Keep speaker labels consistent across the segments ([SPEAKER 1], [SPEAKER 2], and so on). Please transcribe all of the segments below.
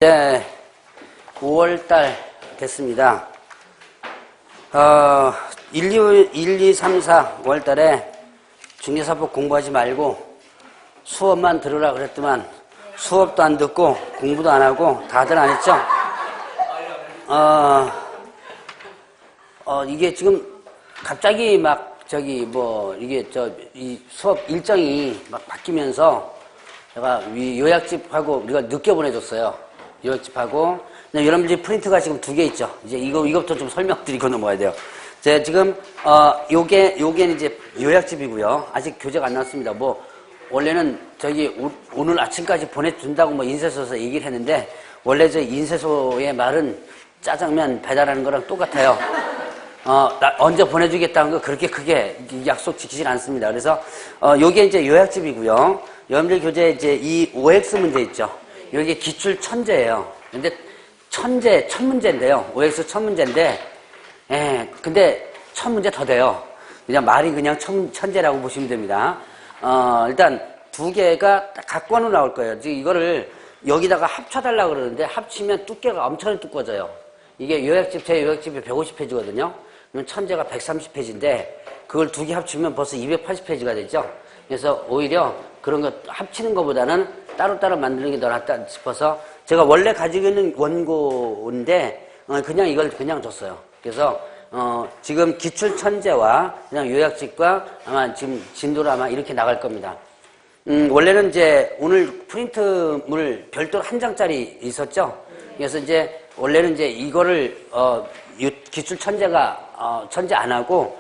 [SPEAKER 1] 네, 5월달 됐습니다. 1, 2, 3, 4, 5월달에 중개사법 공부하지 말고 수업만 들으라 그랬더만 수업도 안 듣고 공부도 안 하고 다들 안 했죠? 이게 지금 갑자기 막 이게 이 수업 일정이 막 바뀌면서 제가 요약집하고 우리가 늦게 보내줬어요. 요약집하고 여러분들이 프린트가 지금 2개 있죠. 이제 이것부터 좀 설명드리고 넘어가야 돼요. 제가 지금 요게는 이제 요약집이고요. 아직 교재가 안 나왔습니다. 원래는 오늘 아침까지 보내준다고 인쇄소에서 얘기를 했는데 원래 저 인쇄소의 말은 짜장면 배달하는 거랑 똑같아요. 언제 보내주겠다는 거 그렇게 크게 약속 지키질 않습니다. 그래서 요게 이제 요약집이고요. 여러분들 교재에 이제 이 OX 문제 있죠. 여기 기출 천재예요. 근데 천 문제인데요. OX 천 문제인데, 근데 천 문제 더 돼요. 그냥 말이 그냥 천재라고 보시면 됩니다. 일단 2개가 각관으로 나올 거예요. 지금 이거를 여기다가 합쳐달라고 그러는데 합치면 두께가 엄청 두꺼워져요. 이게 제 요약집이 150페이지거든요. 그럼 천재가 130페이지인데 그걸 2개 합치면 벌써 280페이지가 되죠. 그래서 오히려 그런 거 합치는 것보다는 따로따로 만드는 게 더 낫다 싶어서 제가 원래 가지고 있는 원고인데 그냥 이걸 그냥 줬어요. 그래서 지금 기출 천재와 그냥 요약집과 아마 지금 진도로 아마 이렇게 나갈 겁니다. 원래는 이제 오늘 프린트물 별도로 1장짜리 있었죠. 그래서 이제 원래는 이제 이거를 기출 천재가 천재 안 하고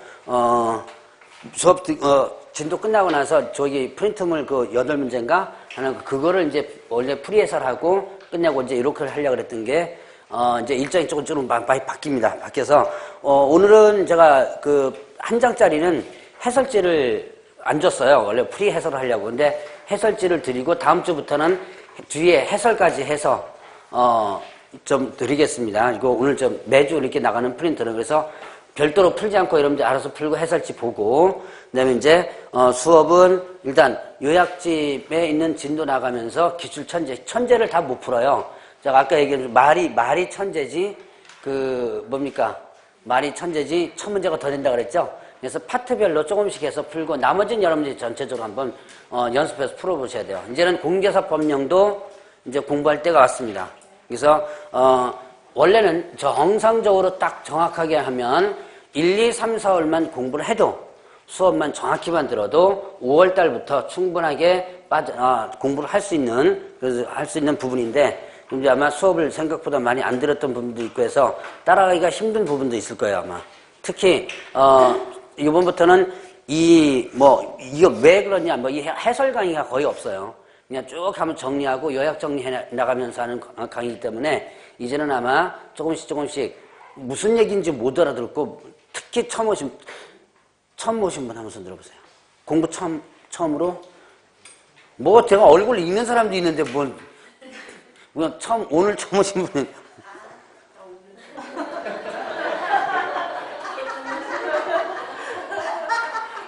[SPEAKER 1] 수업 진도 끝나고 나서 저기 프린트물 8문제인가 하는 그거를 이제 원래 프리해설하고 끝내고 이제 이렇게 하려고 그랬던 게 이제 일정이 조금 많이 바뀝니다. 바뀌어서 오늘은 제가 1장짜리는 해설지를 안 줬어요. 원래 프리 해설을 하려고. 근데 해설지를 드리고 다음 주부터는 뒤에 해설까지 해서 좀 드리겠습니다. 이거 오늘 좀 매주 이렇게 나가는 프린트는 그래서 별도로 풀지 않고 여러분들 알아서 풀고 해설지 보고 그다음에 이제 수업은 일단 요약집에 있는 진도 나가면서 기출 천재를 다 못 풀어요. 제가 아까 얘기한 말이 천재지 말이 천재지 천 문제가 더 된다 그랬죠. 그래서 파트별로 조금씩 해서 풀고 나머지는 여러분들이 전체적으로 한번 연습해서 풀어보셔야 돼요. 이제는 공개사 법령도 이제 공부할 때가 왔습니다. 그래서 원래는 정상적으로 딱 정확하게 하면 1, 2, 3, 4월만 공부를 해도 수업만 정확히만 들어도 5월 달부터 충분하게 공부를 할 수 있는 부분인데 이제 아마 수업을 생각보다 많이 안 들었던 부분도 있고 해서 따라가기가 힘든 부분도 있을 거예요, 아마. 특히 이번부터는 이거 왜 그러냐 이 해설 강의가 거의 없어요. 그냥 쭉 한번 정리하고 요약 정리해 나가면서 하는 강의이기 때문에 이제는 아마 조금씩 무슨 얘기인지 못 알아듣고 특히 처음 오신 분 한번 손 들어보세요. 공부 처음으로 제가 얼굴 읽는 사람도 있는데 오늘 처음 오신 분은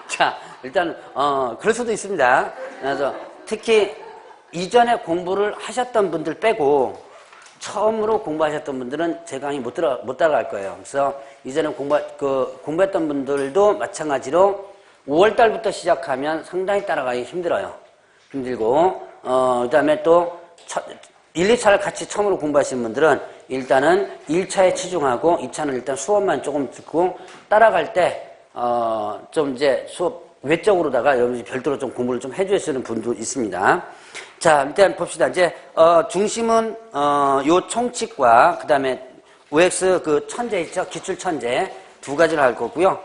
[SPEAKER 1] 자, 일단 그럴 수도 있습니다. 그래서 특히 이전에 공부를 하셨던 분들 빼고 처음으로 공부하셨던 분들은 제 강의 못 따라갈 거예요. 그래서 이전에 공부했던 분들도 마찬가지로 5월 달부터 시작하면 상당히 따라가기 힘들고, 그 다음에 또 1, 2차를 같이 처음으로 공부하시는 분들은 일단은 1차에 치중하고 2차는 일단 수업만 조금 듣고 따라갈 때, 좀 이제 수업 외적으로다가 여러분이 별도로 좀 공부를 좀 해주시는 분도 있습니다. 자, 일단 봅시다. 이제, 중심은, 요 총칙과, 그 다음에, OX 천재 있죠? 기출 천재. 2가지를 할 거고요.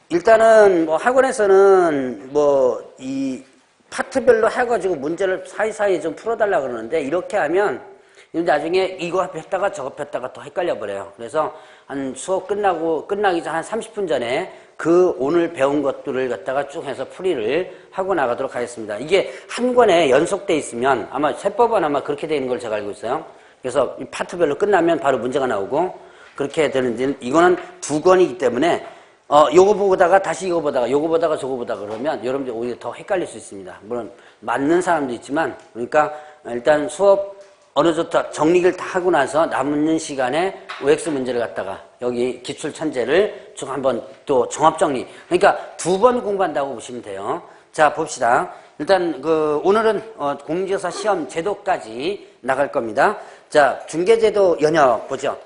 [SPEAKER 1] 일단은, 학원에서는, 이 파트별로 해가지고 문제를 사이사이 좀 풀어달라 그러는데, 이렇게 하면, 나중에 이거 폈다가 저거 폈다가 더 헷갈려 버려요. 그래서 한 수업 끝나기 전 한 30분 전에 오늘 배운 것들을 갖다가 쭉 해서 풀이를 하고 나가도록 하겠습니다. 이게 한 권에 연속돼 있으면 아마 세법은 아마 그렇게 되는 걸 제가 알고 있어요. 그래서 이 파트별로 끝나면 바로 문제가 나오고 그렇게 되는데 이거는 2권이기 때문에 요거 보다가 다시 요거 보다가 저거 보다가 그러면 여러분들 오히려 더 헷갈릴 수 있습니다. 물론 맞는 사람도 있지만 그러니까 일단 수업 어느 정도 정리를 다 하고 나서 남는 시간에 OX 문제를 갖다가 여기 기출천재를 쭉 한번 또 종합정리. 그러니까 2번 공부한다고 보시면 돼요. 자, 봅시다. 일단 오늘은 공직여사 시험 제도까지 나갈 겁니다. 자, 중개제도 연역 보죠.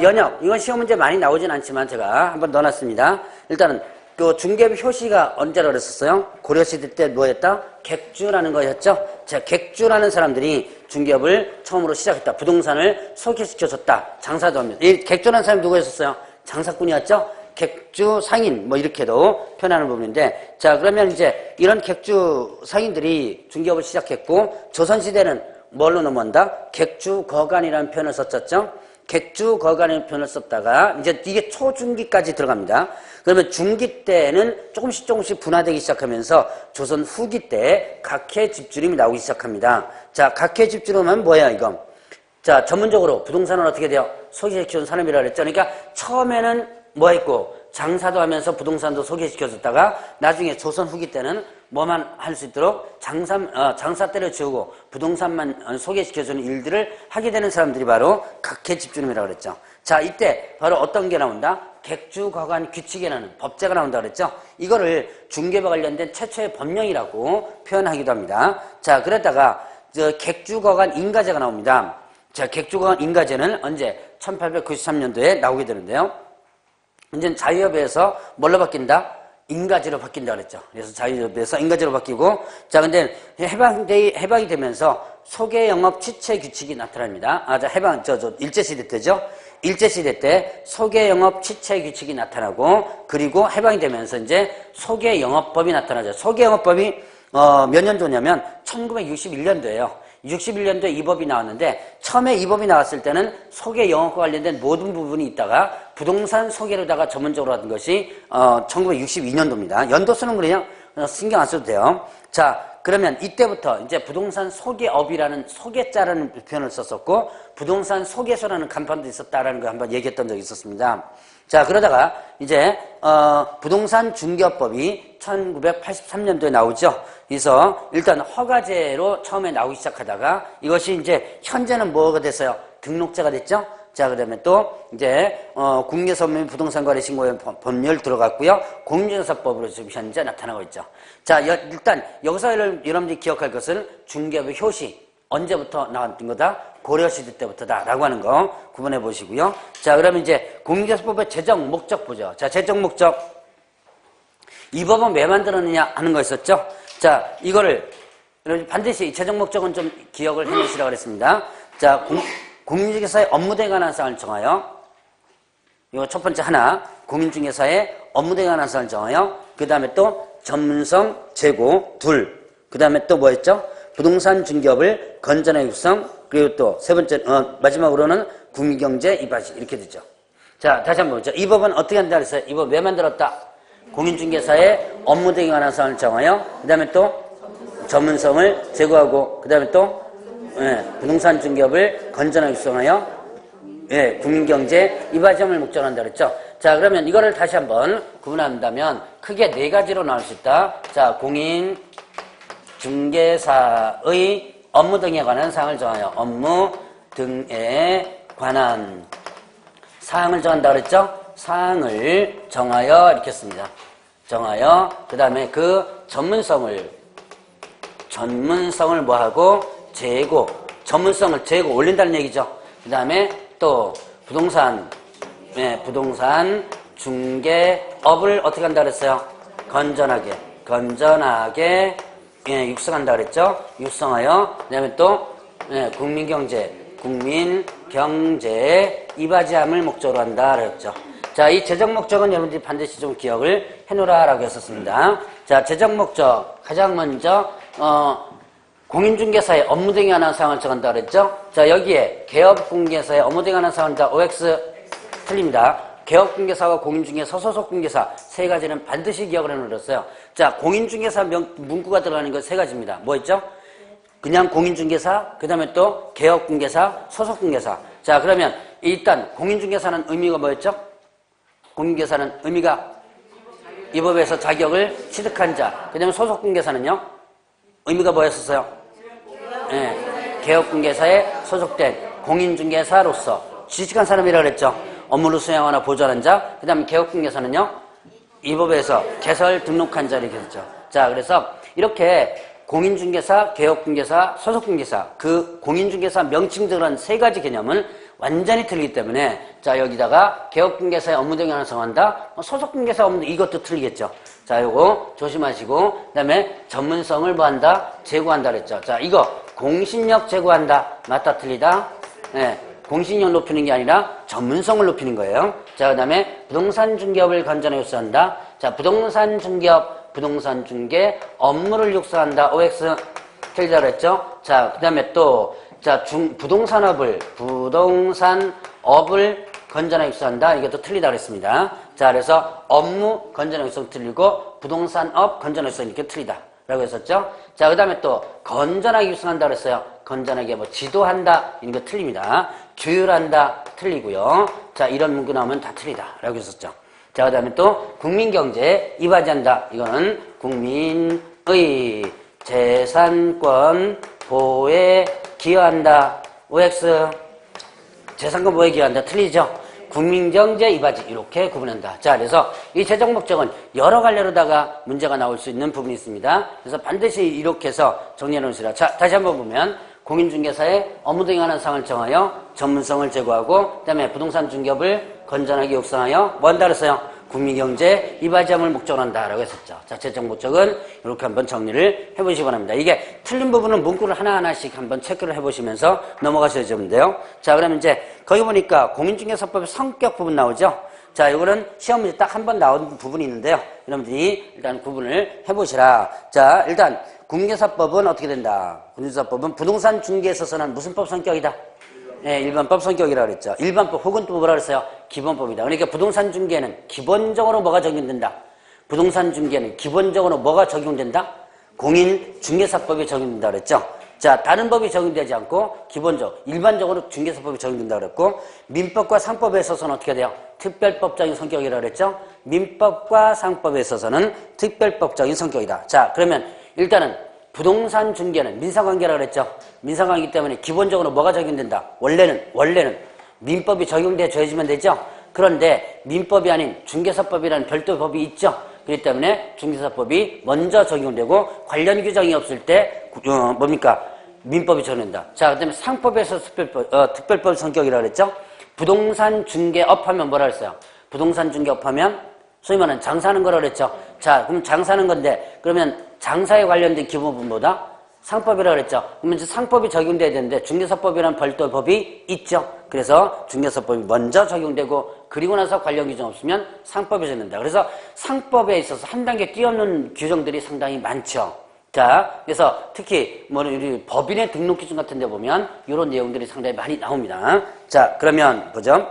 [SPEAKER 1] 연역, 이건 시험 문제 많이 나오진 않지만 제가 한번 넣어놨습니다. 일단은 그 중개부 효시가 언제라 그랬었어요? 고려시대 때 뭐였다? 객주라는 거였죠? 자, 객주라는 사람들이 중개업을 처음으로 시작했다. 부동산을 소개시켜줬다. 장사도 하면서. 이 객주라는 사람이 누구였었어요? 장사꾼이었죠? 객주 상인, 뭐 이렇게도 표현하는 부분인데, 자, 그러면 이제 이런 객주 상인들이 중개업을 시작했고, 조선시대는 뭘로 넘어온다? 객주 거간이라는 표현을 썼었죠? 객주 거간이라는 표현을 썼다가, 이제 이게 초중기까지 들어갑니다. 그러면 중기 때는 조금씩 분화되기 시작하면서 조선 후기 때 각해 집주림이 나오기 시작합니다. 자, 각해 집주림은 뭐야, 이거? 자, 전문적으로 부동산은 어떻게 돼요? 소개시켜준 사람이라 그랬죠. 그러니까 처음에는 뭐 했고, 장사도 하면서 부동산도 소개시켜줬다가 나중에 조선 후기 때는 뭐만 할 수 있도록 장사 때려치우고 부동산만 소개시켜주는 일들을 하게 되는 사람들이 바로 각해 집주림이라고 그랬죠. 자, 이때 바로 어떤 게 나온다? 객주거간 규칙이라는 법제가 나온다 그랬죠. 이거를 중개와 관련된 최초의 법령이라고 표현하기도 합니다. 자, 그러다가 객주거간 인가제가 나옵니다. 자, 객주거간 인가제는 언제? 1893년도에 나오게 되는데요. 이제 자유협에서 뭘로 바뀐다? 인가제로 바뀐다 그랬죠. 그래서 자유협에서 인가제로 바뀌고, 자, 근데 해방이 되면서 소개영업 취체 규칙이 나타납니다. 자, 일제시대 때죠. 일제시대 때 소개영업 취체 규칙이 나타나고, 그리고 해방이 되면서 이제 소개영업법이 나타나죠. 소개영업법이 몇 년도냐면 1961년도예요. 61년도에 이 법이 나왔는데, 처음에 이 법이 나왔을 때는 소개 영업과 관련된 모든 부분이 있다가 부동산 소개로다가 전문적으로 하던 것이 1962년도입니다. 연도수는 그냥 신경 안 써도 돼요. 자, 그러면 이때부터 이제 부동산 소개업이라는 소개자라는 표현을 썼었고, 부동산 소개소라는 간판도 있었다라는 걸 한번 얘기했던 적이 있었습니다. 자, 그러다가 이제 부동산 중개업법이 1983년도에 나오죠. 그래서 일단 허가제로 처음에 나오기 시작하다가 이것이 이제 현재는 뭐가 됐어요? 등록제가 됐죠. 자, 그러면 또 이제 국내선물 부동산거래신고의 법률 들어갔고요. 공인중개사법으로 지금 현재 나타나고 있죠. 자, 일단 여기서 여러분들이 기억할 것은 중개업의 효시 언제부터 나왔던 거다? 고려시대 때부터다 라고 하는 거 구분해 보시고요. 자, 그러면 이제 공인중개사법의 제정 목적 보죠. 자, 제정 목적. 이 법은 왜 만들었느냐 하는 거 있었죠. 자, 이거를 반드시 제정 목적은 좀 기억을 해내시라고 그랬습니다. 자, 공인중개사의 업무 등에 관한 사항을 정하여, 이거 첫 번째 하나, 공인중개사의 업무 등에 관한 사항을 정하여, 그 다음에 또 전문성 제고 둘, 그 다음에 또 뭐였죠? 부동산 중개업을 건전하게 육성, 그리고 또 세 번째 마지막으로는 국민경제 이바지 이렇게 되죠. 자, 다시 한번 보죠. 이 법은 어떻게 한다 그랬어요? 이 법 왜 만들었다? 공인중개사의 업무 등에 관한 사항을 정하여, 그 다음에 또 전문성을 제고하고, 그 다음에 또 부동산 중개업을 건전하게 육성하여 국민경제 이바지함을 목적으로 한다 그랬죠. 자, 그러면 이거를 다시 한번 구분한다면 크게 네 가지로 나올 수 있다. 자, 공인중개사의 업무 등에 관한 사항을 정하여, 업무 등에 관한 사항을 정한다 그랬죠. 사항을 정하여 이렇게 씁니다. 정하여, 그 다음에 그 전문성을 뭐하고 재고, 전문성을 재고 올린다는 얘기죠. 그 다음에 또 부동산 중개업을 어떻게 한다 그랬어요? 건전하게 육성한다 그랬죠. 육성하여, 그 다음에 또 국민경제 이바지함을 목적으로 한다 그랬죠. 자, 이 제정 목적은 여러분들이 반드시 좀 기억을 해놓으라라고 했었습니다. 자, 제정 목적 가장 먼저 공인중개사의 업무 등에 관한 사항을 정한다 그랬죠. 자, 여기에 개업공개사의 업무 등에 관한 사항은 자, OX 틀립니다. 개업공개사와 공인중개사, 소속공개사 세 가지는 반드시 기억을 해놓으셨어요. 자, 공인중개사 문구가 들어가는 건 세 가지입니다. 뭐 있죠? 그냥 공인중개사, 그 다음에 또 개업공개사, 소속공개사. 자, 그러면 일단 공인중개사는 의미가 뭐였죠? 공인중개사는 의미가 이 법에서 자격을 취득한 자. 그 다음에 소속공개사는요? 의미가 뭐였었어요? 개업공개사에 소속된 공인중개사로서 취직한 사람이라고 그랬죠. 업무를 수행하거나 보조하는 자. 그 다음에 개업공개사는요. 이 법에서 개설 등록한 자 이렇게 했죠. 자, 그래서 이렇게 공인중개사, 개업공개사, 소속공개사 그 공인중개사 명칭 들은 세 가지 개념은 완전히 틀리기 때문에 자 여기다가 개업공개사의 업무 등을 완성한다. 소속공개사 업무 이것도 틀리겠죠. 자 요거 조심하시고 그 다음에 전문성을 뭐한다? 제고한다 그랬죠. 자 이거 공신력 제고한다. 맞다 틀리다? 네, 공신력 높이는 게 아니라 전문성을 높이는 거예요. 자 그 다음에 부동산 중개업을 건전하게 육성한다. 자 부동산 중개업, 부동산 중개 업무를 육성한다. OX 틀리다 그랬죠. 자 그 다음에 또 자, 부동산업을 건전하게 육성한다. 이것도 틀리다 그랬습니다. 자, 그래서 업무 건전하게 육성 틀리고 부동산업 건전하게 육성 이렇게 틀리다. 라고 했었죠. 자, 그 다음에 또 건전하게 육성한다 그랬어요. 건전하게 뭐 지도한다. 이런 거 틀립니다. 규율한다. 틀리고요. 자, 이런 문구 나오면 다 틀리다. 라고 했었죠. 자, 그 다음에 또 국민경제에 이바지한다. 이거는 국민의 재산권 보호에 기여한다. OX 재산권 보호에 기여한다. 틀리죠? 국민경제 이바지 이렇게 구분한다. 자, 그래서 이 재정 목적은 여러 갈래로다가 문제가 나올 수 있는 부분이 있습니다. 그래서 반드시 이렇게 해서 정리해 놓으시라. 자, 다시 한번 보면 공인중개사의 업무 등에 관한 사항을 정하여 전문성을 제고하고 그 다음에 부동산 중개업을 건전하게 육성하여 뭐 한다 그랬어요? 국민경제 이바지함을 목적으로 한다라고 했었죠. 자, 재정 목적은 이렇게 한번 정리를 해보시기 바랍니다. 이게 틀린 부분은 문구를 하나하나씩 한번 체크를 해보시면서 넘어가셔야 되는데요. 자, 그러면 이제 거기 보니까 공인중개사법의 성격 부분 나오죠. 자, 이거는 시험 문제 딱 한 번 나온 부분이 있는데요. 여러분들이 일단 구분을 해보시라. 자, 일단 공인중개사법은 어떻게 된다? 공인중개사법은 부동산 중개에 있어서는 무슨 법 성격이다? 네, 일반법 성격이라고 그랬죠. 일반법 혹은 또 뭐라 그랬어요? 기본법이다. 그러니까 부동산 중개는 기본적으로 뭐가 적용된다? 부동산 중개는 기본적으로 뭐가 적용된다? 공인중개사법이 적용된다 그랬죠. 자, 다른 법이 적용되지 않고 기본적, 일반적으로 중개사법이 적용된다 그랬고 민법과 상법에 있어서는 어떻게 돼요? 특별법적인 성격이라고 그랬죠. 민법과 상법에 있어서는 특별법적인 성격이다. 자, 그러면 일단은 부동산 중개는 민사관계라고 그랬죠. 민사관계이기 때문에 기본적으로 뭐가 적용된다? 원래는 민법이 적용돼 줘야지만 되죠. 그런데 민법이 아닌 중개사법이라는 별도 법이 있죠. 그렇기 때문에 중개사법이 먼저 적용되고 관련 규정이 없을 때 뭡니까? 민법이 적용된다. 자, 그다음에 상법에서 특별법 성격이라고 그랬죠. 부동산 중개업 하면 뭐라 그랬어요? 부동산 중개업 하면 소위 말하는 장사하는 거라고 그랬죠. 자, 그럼 장사하는 건데 그러면 장사에 관련된 기본법보다 상법이라고 그랬죠. 그러면 이제 상법이 적용돼야 되는데 중개사법이라는 별도 법이 있죠. 그래서 중개사법이 먼저 적용되고 그리고 나서 관련 규정 없으면 상법이 적용된다. 그래서 상법에 있어서 한 단계 뛰어넘는 규정들이 상당히 많죠. 자, 그래서 특히 뭐 우리 법인의 등록 기준 같은 데 보면 이런 내용들이 상당히 많이 나옵니다. 자, 그러면 보죠.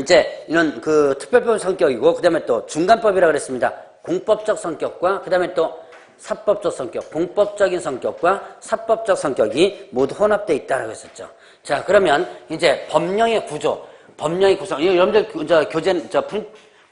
[SPEAKER 1] 이제 이런 그 특별법 성격이고 그다음에 또 중간법이라고 그랬습니다. 공법적 성격과 그다음에 또 사법적 성격, 공법적인 성격과 사법적 성격이 모두 혼합되어 있다라고 했었죠. 자, 그러면 이제 법령의 구조, 법령의 구성. 여러분들 교재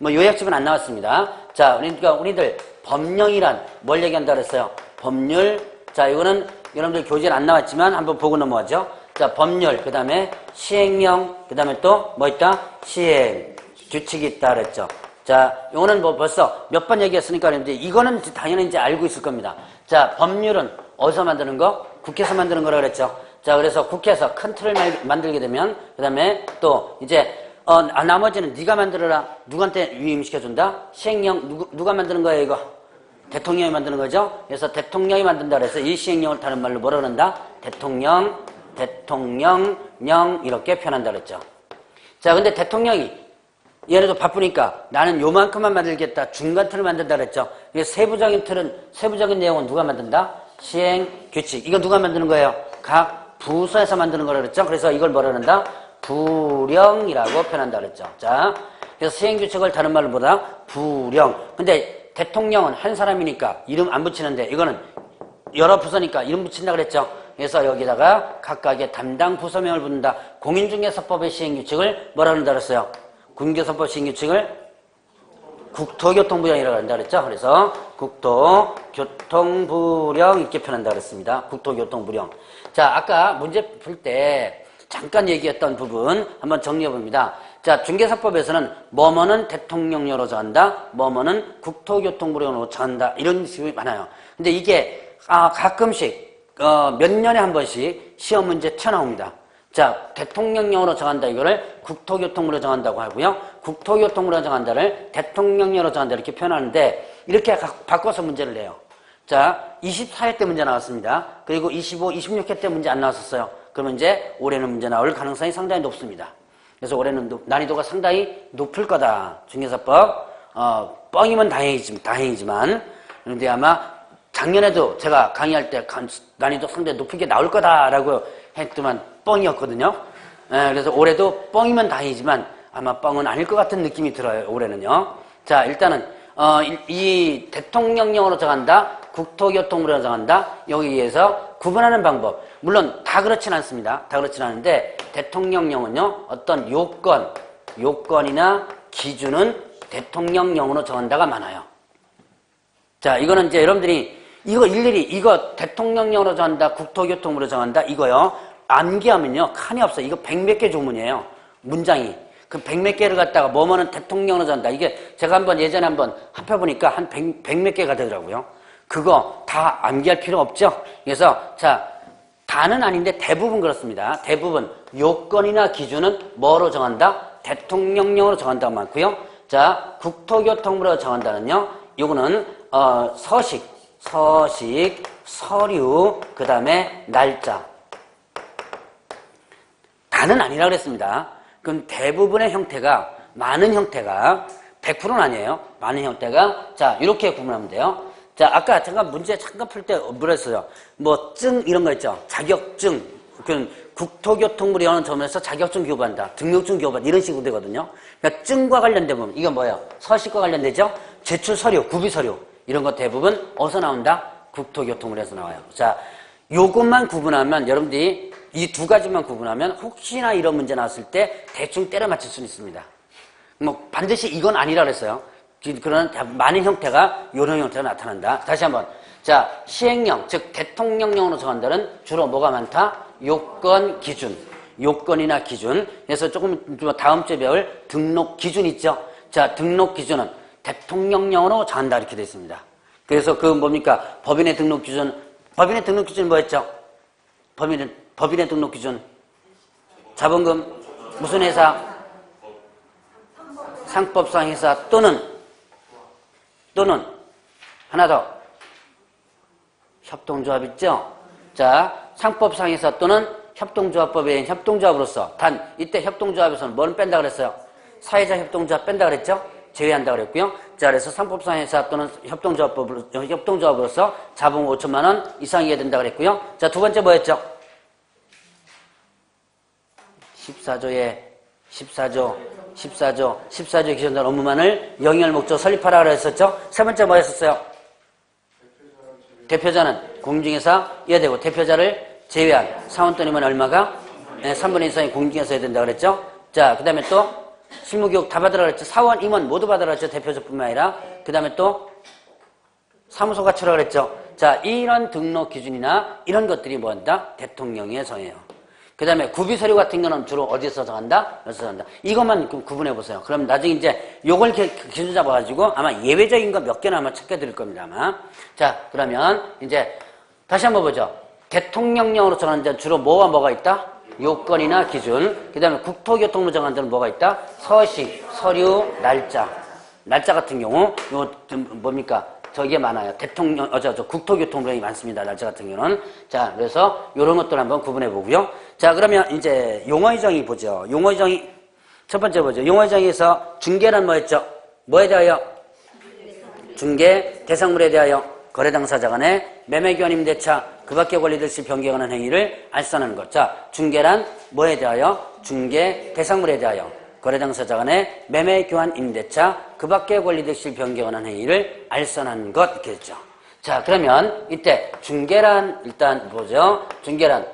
[SPEAKER 1] 요약집은 안 나왔습니다. 자, 그러니까 우리들 법령이란 뭘 얘기한다 그랬어요? 법률. 자, 이거는 여러분들 교재는 안 나왔지만 한번 보고 넘어가죠. 자, 법률, 그 다음에 시행령, 그 다음에 또 뭐 있다? 시행, 규칙이 있다 그랬죠. 자, 이거는 뭐 벌써 몇 번 얘기했으니까 이거는 당연히 이제 알고 있을 겁니다. 자, 법률은 어디서 만드는 거? 국회에서 만드는 거라고 그랬죠. 자, 그래서 국회에서 큰 틀을 만들게 되면, 그 다음에 또 이제, 나머지는 네가 만들어라. 누구한테 위임시켜준다? 시행령, 누가 만드는 거예요, 이거? 대통령이 만드는 거죠. 그래서 대통령이 만든다 그래서 이 시행령을 다른 말로 뭐라 그런다? 대통령령 이렇게 표현한다 그랬죠. 자, 근데 대통령이 얘네도 바쁘니까 나는 요만큼만 만들겠다. 중간 틀을 만든다 그랬죠. 세부적인 내용은 누가 만든다? 시행 규칙. 이건 누가 만드는 거예요? 각 부서에서 만드는 거라 그랬죠. 그래서 이걸 뭐라 그런다? 부령이라고 표현한다 그랬죠. 자, 그래서 시행 규칙을 다른 말로 보다 부령. 근데 대통령은 한 사람이니까 이름 안 붙이는데 이거는 여러 부서니까 이름 붙인다 그랬죠. 그래서 여기다가 각각의 담당 부서명을 붙는다. 공인중개사법의 시행규칙을 뭐라 그런다 그랬어요? 공인중개사법 시행규칙을 국토교통부령이라고 한다 그랬죠. 그래서 국토교통부령 이렇게 표현한다 그랬습니다. 국토교통부령. 자, 아까 문제 풀 때 잠깐 얘기했던 부분 한번 정리해 봅니다. 자, 중개사법에서는 뭐뭐는 대통령령으로 정한다, 뭐뭐는 국토교통부령으로 정한다, 이런 식이 많아요. 근데 이게 가끔씩 몇 년에 한 번씩 시험 문제 튀어나옵니다. 자, 대통령령으로 정한다 이거를 국토교통부로 정한다고 하고요. 국토교통부로 정한다를 대통령령으로 정한다 이렇게 표현하는데 이렇게 바꿔서 문제를 내요. 자, 24회 때 문제 나왔습니다. 그리고 25, 26회 때 문제 안 나왔었어요. 그러면 이제 올해는 문제 나올 가능성이 상당히 높습니다. 그래서 올해는 난이도가 상당히 높을 거다. 중개사법 뻥이면 다행이지만 그런데 아마 작년에도 제가 강의할 때 난이도 상당히 높게 나올 거다라고 했더만 뻥이었거든요. 그래서 올해도 뻥이면 다행이지만 아마 뻥은 아닐 것 같은 느낌이 들어요. 올해는요. 자, 일단은 이 대통령령으로 정한다, 국토교통부로 정한다, 여기에서 구분하는 방법. 물론 다 그렇진 않습니다. 다 그렇진 않은데 대통령령은요, 어떤 요건이나 기준은 대통령령으로 정한다가 많아요. 자, 이거는 이제 여러분들이 이거 대통령령으로 정한다, 국토교통부로 정한다, 이거요. 암기하면요, 칸이 없어요. 이거 100몇 개 조문이에요. 문장이. 그 100몇 개를 갖다가 뭐뭐는 대통령으로 정한다. 이게 제가 예전에 한번 합해보니까 한 100몇 개가 되더라고요. 그거 다 암기할 필요 없죠? 그래서, 자, 다는 아닌데 대부분 그렇습니다. 대부분 요건이나 기준은 뭐로 정한다? 대통령령으로 정한다고 많고요. 자, 국토교통부로 정한다는요, 요거는, 서식, 서류, 그 다음에 날짜. 다는 아니라 그랬습니다. 그럼 대부분의 형태가, 많은 형태가, 100%는 아니에요. 많은 형태가, 자, 이렇게 구분하면 돼요. 자, 아까 제가 문제 잠깐 풀 때 뭐랬어요? 이런 거 있죠? 자격증. 국토교통부령은 점에서 자격증 교부한다. 등록증 교부한다. 이런 식으로 되거든요. 그러니까 증과 관련된 부분. 이건 뭐예요? 서식과 관련되죠? 제출 서류, 구비 서류. 이런 거 대부분 어디서 나온다? 국토교통부에서 나와요. 자, 요것만 구분하면 여러분들이 이 두 가지만 구분하면 혹시나 이런 문제 나왔을 때 대충 때려 맞출 수 있습니다. 반드시 이건 아니라 그랬어요. 그런 많은 형태가 이런 형태가 나타난다. 다시 한번. 자, 시행령, 즉 대통령령으로 정한다는 주로 뭐가 많다? 요건, 기준. 요건이나 기준. 그래서 조금 다음 주에 배울 등록 기준 있죠? 자, 등록 기준은 대통령령으로 정한다 이렇게 되어 있습니다. 그래서 뭡니까? 법인의 등록 기준 뭐였죠? 법인의 등록 기준. 자본금, 무슨 회사? 상법상 회사 또는 하나 더. 협동조합 있죠? 자, 상법상 회사 또는 협동조합법에 의한 협동조합으로서 이때 협동조합에서는 뭐는 뺀다 그랬어요? 사회자 협동조합 뺀다 그랬죠? 제외한다 그랬고요. 자, 그래서 상법상 회사 또는 협동조합으로서 자본 5천만 원 이상이어야 된다 그랬고요. 자, 두 번째 뭐였죠? 14조에 기존된 업무만을 영위할 목적 설립하라 그랬었죠? 세 번째 뭐였었어요? 대표자는 공중에서 해야 되고 대표자를 제외한 사원 또는 얼마가 3분의 2 이상의 공중에서 해야 된다 그랬죠? 자, 그 다음에 또 실무교육 다 받으라 그랬죠? 사원, 임원 모두 받으라 그랬죠? 대표자뿐만 아니라. 그 다음에 또 사무소 갖추라 그랬죠? 자, 이런 등록 기준이나 이런 것들이 뭐한다? 대통령의 정해요. 그 다음에 구비서류 같은 거는 주로 어디서 정한다? 어디서 정한다? 이것만 구분해 보세요. 그럼 나중에 이제 요걸 기준 잡아가지고 아마 예외적인 거 몇 개나 아마 찾겨드릴 겁니다, 아마. 자, 그러면 이제 다시 한번 보죠. 대통령령으로 정하는 데는 주로 뭐와 뭐가 있다? 요건이나 기준. 그 다음에 국토교통부로 정하는 데는 뭐가 있다? 서식, 서류, 날짜. 날짜 같은 경우, 뭡니까? 저게 많아요. 국토교통부령이 많습니다. 날짜 같은 경우는. 자, 그래서 요런 것들 한번 구분해 보고요. 자, 그러면 이제 용어의 정의 보죠. 용어의 정의, 첫 번째 보죠. 용어의 정의에서 중개란 뭐였죠? 뭐에 대하여? 중개, 대상물에 대하여 거래 당사자 간의 매매 교환 임대차, 그 밖의 권리들 시 변경하는 행위를 알선하는 것. 자, 중개란 뭐에 대하여? 중개, 대상물에 대하여 거래 당사자 간의 매매 교환 임대차, 그 밖의 권리들 시 변경하는 행위를 알선하는 것 이렇게 했죠. 자, 그러면 이때 중개란 일단 보죠. 중개란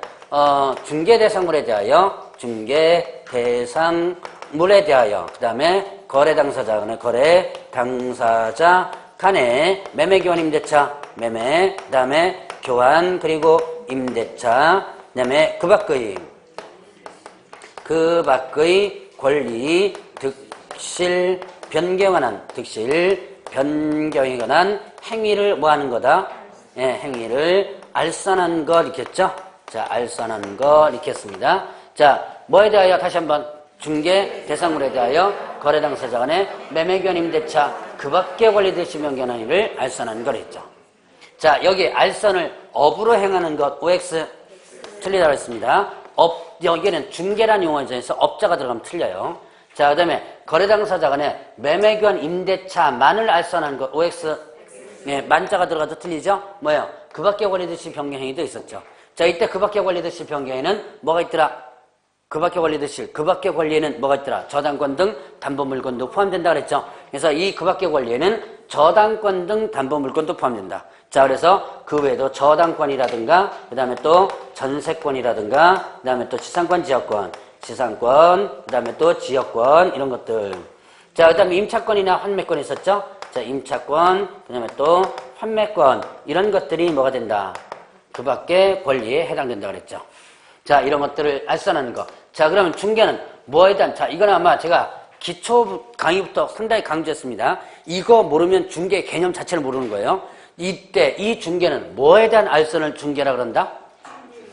[SPEAKER 1] 중개 대상물에 대하여, 중개 대상물에 대하여, 그 다음에 거래 당사자 간의 거래 당사자 간의 매매 교환 임대차 매매 그다음에 교환 그리고 임대차 그다음에 그 밖의 권리 득실 변경에 관한 행위를 뭐 하는 거다? 예, 행위를 알선한 것 있겠죠? 자, 알선한 것 있겠습니다. 자, 뭐에 대하여 다시 한번 중개 대상물에 대하여 거래 당사자 간의 매매 교환 임대차 그 밖의 권리 득실 변경한 행위를 알선한 걸 했죠. 자, 여기 알선을 업으로 행하는 것 OX 틀리다고 했습니다. 여기는 중개란 용어에서 업자가 들어가면 틀려요. 자, 그 다음에 거래 당사자 간의 매매 교환 임대차만을 알선한 것 OX 예, 만자가 들어가도 틀리죠? 뭐예요? 그 밖의 권리 득실 변경 행위도 있었죠. 자, 이때 그 밖의 권리 득실 변경에는 뭐가 있더라? 그 밖의 권리 득실, 그 밖의 권리에는 뭐가 있더라? 저당권 등 담보물건도 포함된다 그랬죠. 그래서 이 그 밖의 권리에는 저당권 등 담보물건도 포함된다. 자, 그래서 그 외에도 저당권이라든가 그 다음에 또 전세권이라든가 그 다음에 또 지상권, 지역권, 그 다음에 또 지역권 이런 것들. 자, 그 다음에 임차권이나 환매권 있었죠. 자, 임차권, 그 다음에 또 환매권 이런 것들이 뭐가 된다? 그 밖의 권리에 해당된다 그랬죠. 자, 이런 것들을 알선하는 거. 자, 그러면 중개는 뭐에 대한, 자, 이건 아마 제가 기초 강의부터 상당히 강조했습니다. 이거 모르면 중개 개념 자체를 모르는 거예요. 이때 이 중개는 뭐에 대한 알선을 중개라 그런다?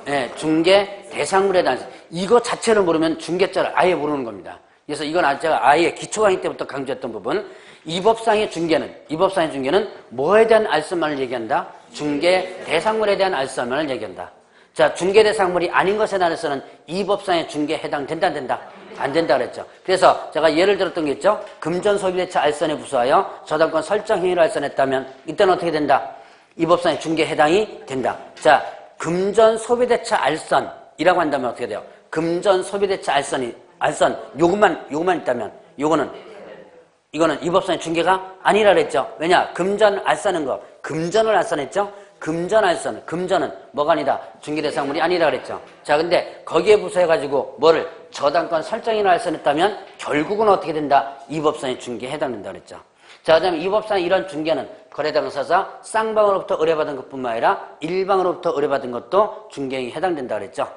[SPEAKER 1] 네, 중개 대상물에 대한 알선. 이거 자체를 모르면 중개자를 아예 모르는 겁니다. 그래서 이건 제가 아예 기초 강의 때부터 강조했던 부분. 이 법상의 중개는 뭐에 대한 알선만을 얘기한다? 중개 대상물에 대한 알선만을 얘기한다. 자, 중개 대상물이 아닌 것에 대해서는 이 법상의 중개에 해당된다, 안 된다? 안 된다 그랬죠. 그래서 제가 예를 들었던 게 있죠. 금전 소비대차 알선에 부수하여 저당권 설정 행위를 알선했다면 이때는 어떻게 된다? 이 법상의 중개에 해당이 된다. 자, 금전 소비대차 알선이라고 한다면 어떻게 돼요? 금전 소비대차 알선 요것만 있다면 이거는 이 법상의 중개가 아니라 그랬죠. 왜냐? 금전 알선한 거, 금전을 알선했죠. 금전은 뭐가 아니다? 중개대상물이 아니라 그랬죠. 자, 근데 거기에 부수해가지고 뭐를 저당권 설정이나 알선했다면 결국은 어떻게 된다? 이 법상의 중개에 해당된다 그랬죠. 자, 그 다음에 이 법상의 이런 중개는 거래 당사자 쌍방으로부터 의뢰받은 것뿐만 아니라 일방으로부터 의뢰받은 것도 중개에 해당된다 그랬죠.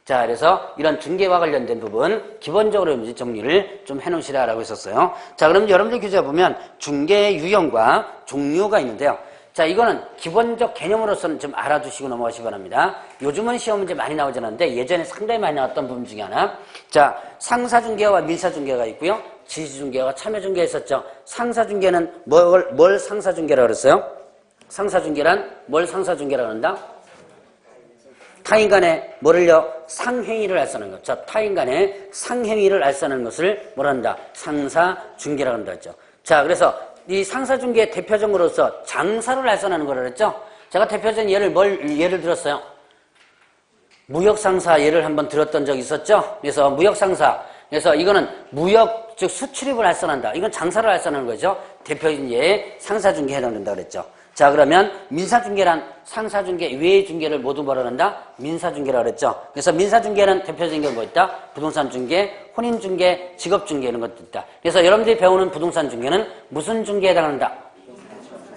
[SPEAKER 1] 자, 그래서 이런 중개와 관련된 부분 기본적으로 정리를 좀 해놓으시라라고 했었어요. 자, 그럼 여러분들 교재 보면 중개의 유형과 종류가 있는데요. 자, 이거는 기본적 개념으로서는 좀 알아두시고 넘어가시기 바랍니다. 요즘은 시험 문제 많이 나오지 않는데 예전에 상당히 많이 나왔던 부분 중에 하나. 자, 상사중개와 민사중개가 있고요. 지시중개와 참여중개가 있었죠. 상사중개는 뭘 상사중개라고 그랬어요? 상사중개란 뭘 상사중개라고 한다? 타인 간에 뭐를요? 상행위를 알선하는 것. 자, 타인 간에 상행위를 알선하는 것을 뭐라 한다? 상사중개라고 한다 했죠. 자, 그래서 이 상사중개의 대표적으로서 장사를 알선하는 거라 그랬죠? 제가 대표적인 예를 들었어요? 무역상사 예를 한번 들었던 적이 있었죠? 그래서 무역상사. 그래서 이거는 무역, 즉 수출입을 알선한다. 이건 장사를 알선하는 거죠. 대표적인 예에 상사중개에 해당된다 그랬죠. 자, 그러면 민사중개란 상사중개 외의 중개를 모두 뭐라 한다? 민사중개라고 그랬죠. 그래서 민사중개는 대표적인 게 뭐 있다? 부동산중개, 혼인중개, 직업중개 이런 것도 있다. 그래서 여러분들이 배우는 부동산중개는 무슨 중개에 해당한다?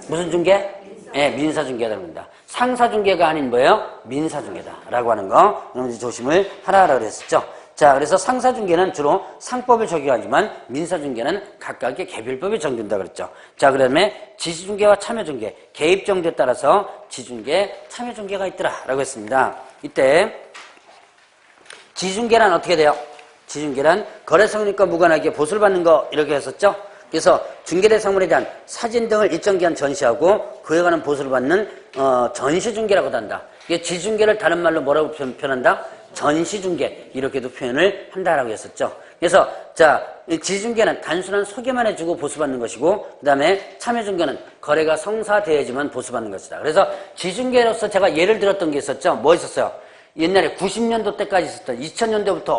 [SPEAKER 1] 무슨 중개? 예, 민사중개에 해당한다. 상사중개가 아닌 뭐예요? 민사중개다라고 하는 거 여러분들이 조심을 하라고 그랬었죠. 자, 그래서 상사중개는 주로 상법을 적용하지만 민사중개는 각각의 개별법이 적용된다 그랬죠. 자, 그다음에 지시중개와 참여중개, 개입 정도에 따라서 지중개, 참여중개가 있더라라고 했습니다. 이때 지시중개란 어떻게 돼요? 지시중개란 거래성립과 무관하게 보수를 받는 거 이렇게 했었죠. 그래서 중개대상물에 대한 사진 등을 일정 기간 전시하고 그에 관한 보수를 받는 전시중개라고도 한다. 이게 지시중개를 다른 말로 뭐라고 표현한다? 전시중개 이렇게도 표현을 한다라고 했었죠. 그래서 자, 지시중개는 단순한 소개만 해주고 보수받는 것이고 그 다음에 참여중개는 거래가 성사되어야지만 보수받는 것이다. 그래서 지시중개로서 제가 예를 들었던 게 있었죠. 뭐 있었어요? 옛날에 90년도 때까지 있었던 2000년대부터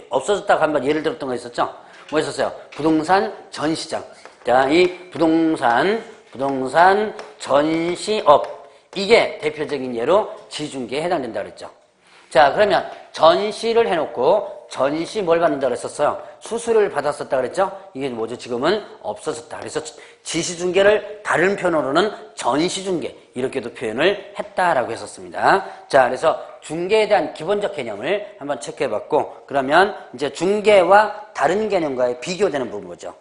[SPEAKER 1] 없어졌다고 한번 예를 들었던 거 있었죠. 뭐 있었어요? 부동산 전시장. 자, 이 부동산 전시업 이게 대표적인 예로 지시중개에 해당된다 그랬죠. 자, 그러면 전시를 해놓고 전시 뭘 받는다 그랬었어요? 수수료를 받았었다 그랬죠? 이게 뭐죠? 지금은 없어졌다. 그래서 지시중개를 다른 표현으로는 전시중개 이렇게도 표현을 했다라고 했었습니다. 자, 그래서 중개에 대한 기본적 개념을 한번 체크해봤고, 그러면 이제 중개와 다른 개념과의 비교되는 부분 뭐죠?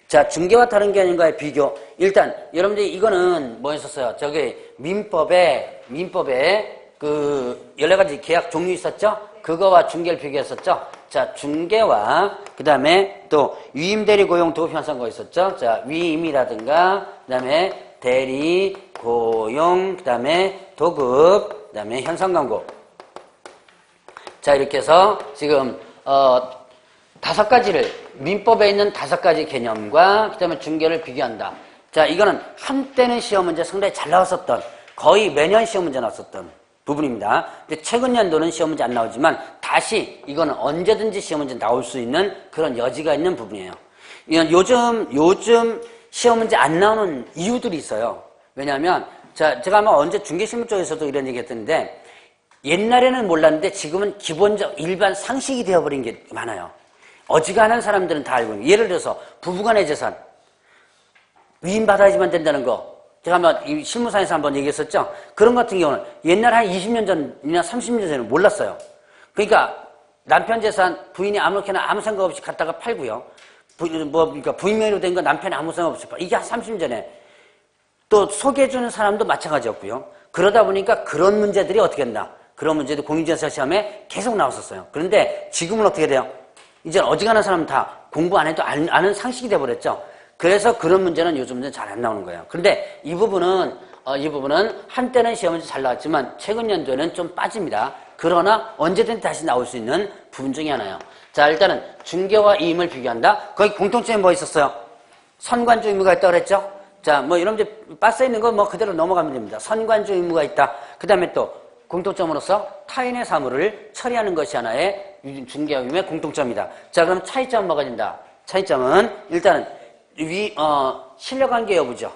[SPEAKER 1] 자, 중개와 다른 개념과의 비교. 일단 여러분들이 이거는 뭐였었어요? 저기 민법에 그 여러 가지 계약 종류 있었죠? 그거와 중개를 비교했었죠? 자, 중개와 그 다음에 또 위임, 대리, 고용, 도급, 현상 거 있었죠? 자, 위임이라든가 그 다음에 대리, 고용, 그 다음에 도급, 그 다음에 현상 광고. 자, 이렇게 해서 지금 5가지를 민법에 있는 5가지 개념과 그 다음에 중개를 비교한다. 자, 이거는 한때는 시험 문제 상당히 잘 나왔었던, 거의 매년 시험 문제 나왔었던 부분입니다. 근데 최근 연도는 시험 문제 안 나오지만 다시 이거는 언제든지 시험 문제 나올 수 있는 그런 여지가 있는 부분이에요. 이건 요즘 시험 문제 안 나오는 이유들이 있어요. 왜냐하면 제가 아마 언제 중개실무 쪽에서도 이런 얘기 했던데, 옛날에는 몰랐는데 지금은 기본적 일반 상식이 되어버린 게 많아요. 어지간한 사람들은 다 알고 있는 거예요. 예를 들어서 부부간의 재산 위임받아야지만 된다는 거, 제가 아마 이 실무사에서 한번 얘기했었죠. 그런 같은 경우는 옛날 한 20년 전이나 30년 전에는 몰랐어요. 그러니까 남편 재산 부인이 아무렇게나 아무 생각 없이 갖다가 팔고요. 그러니까 부인 명의로 된 거 남편이 아무 생각 없이 팔고, 이게 한 30년 전에. 또 소개해주는 사람도 마찬가지였고요. 그러다 보니까 그런 문제들이 어떻게 된다. 그런 문제도 공인중개사 시험에 계속 나왔었어요. 그런데 지금은 어떻게 돼요? 이제 어지간한 사람은 다 공부 안 해도 아는 상식이 돼버렸죠. 그래서 그런 문제는 요즘은 잘 안 나오는 거예요. 그런데 이 부분은 한때는 시험 문제 잘 나왔지만 최근 연도에는 좀 빠집니다. 그러나 언제든지 다시 나올 수 있는 부분 중에 하나예요. 자, 일단은 중개와 이임을 비교한다. 거기 공통점이 뭐 있었어요? 선관주 의무가 있다고 그랬죠? 자, 뭐 이런 빠져 있는 거 뭐 그대로 넘어가면 됩니다. 선관주 의무가 있다. 그 다음에 또 공통점으로서 타인의 사물을 처리하는 것이 하나의 중개와 이임의 공통점이다. 자, 그럼 차이점은 뭐가 된다? 차이점은 일단은 신뢰관계 여부죠.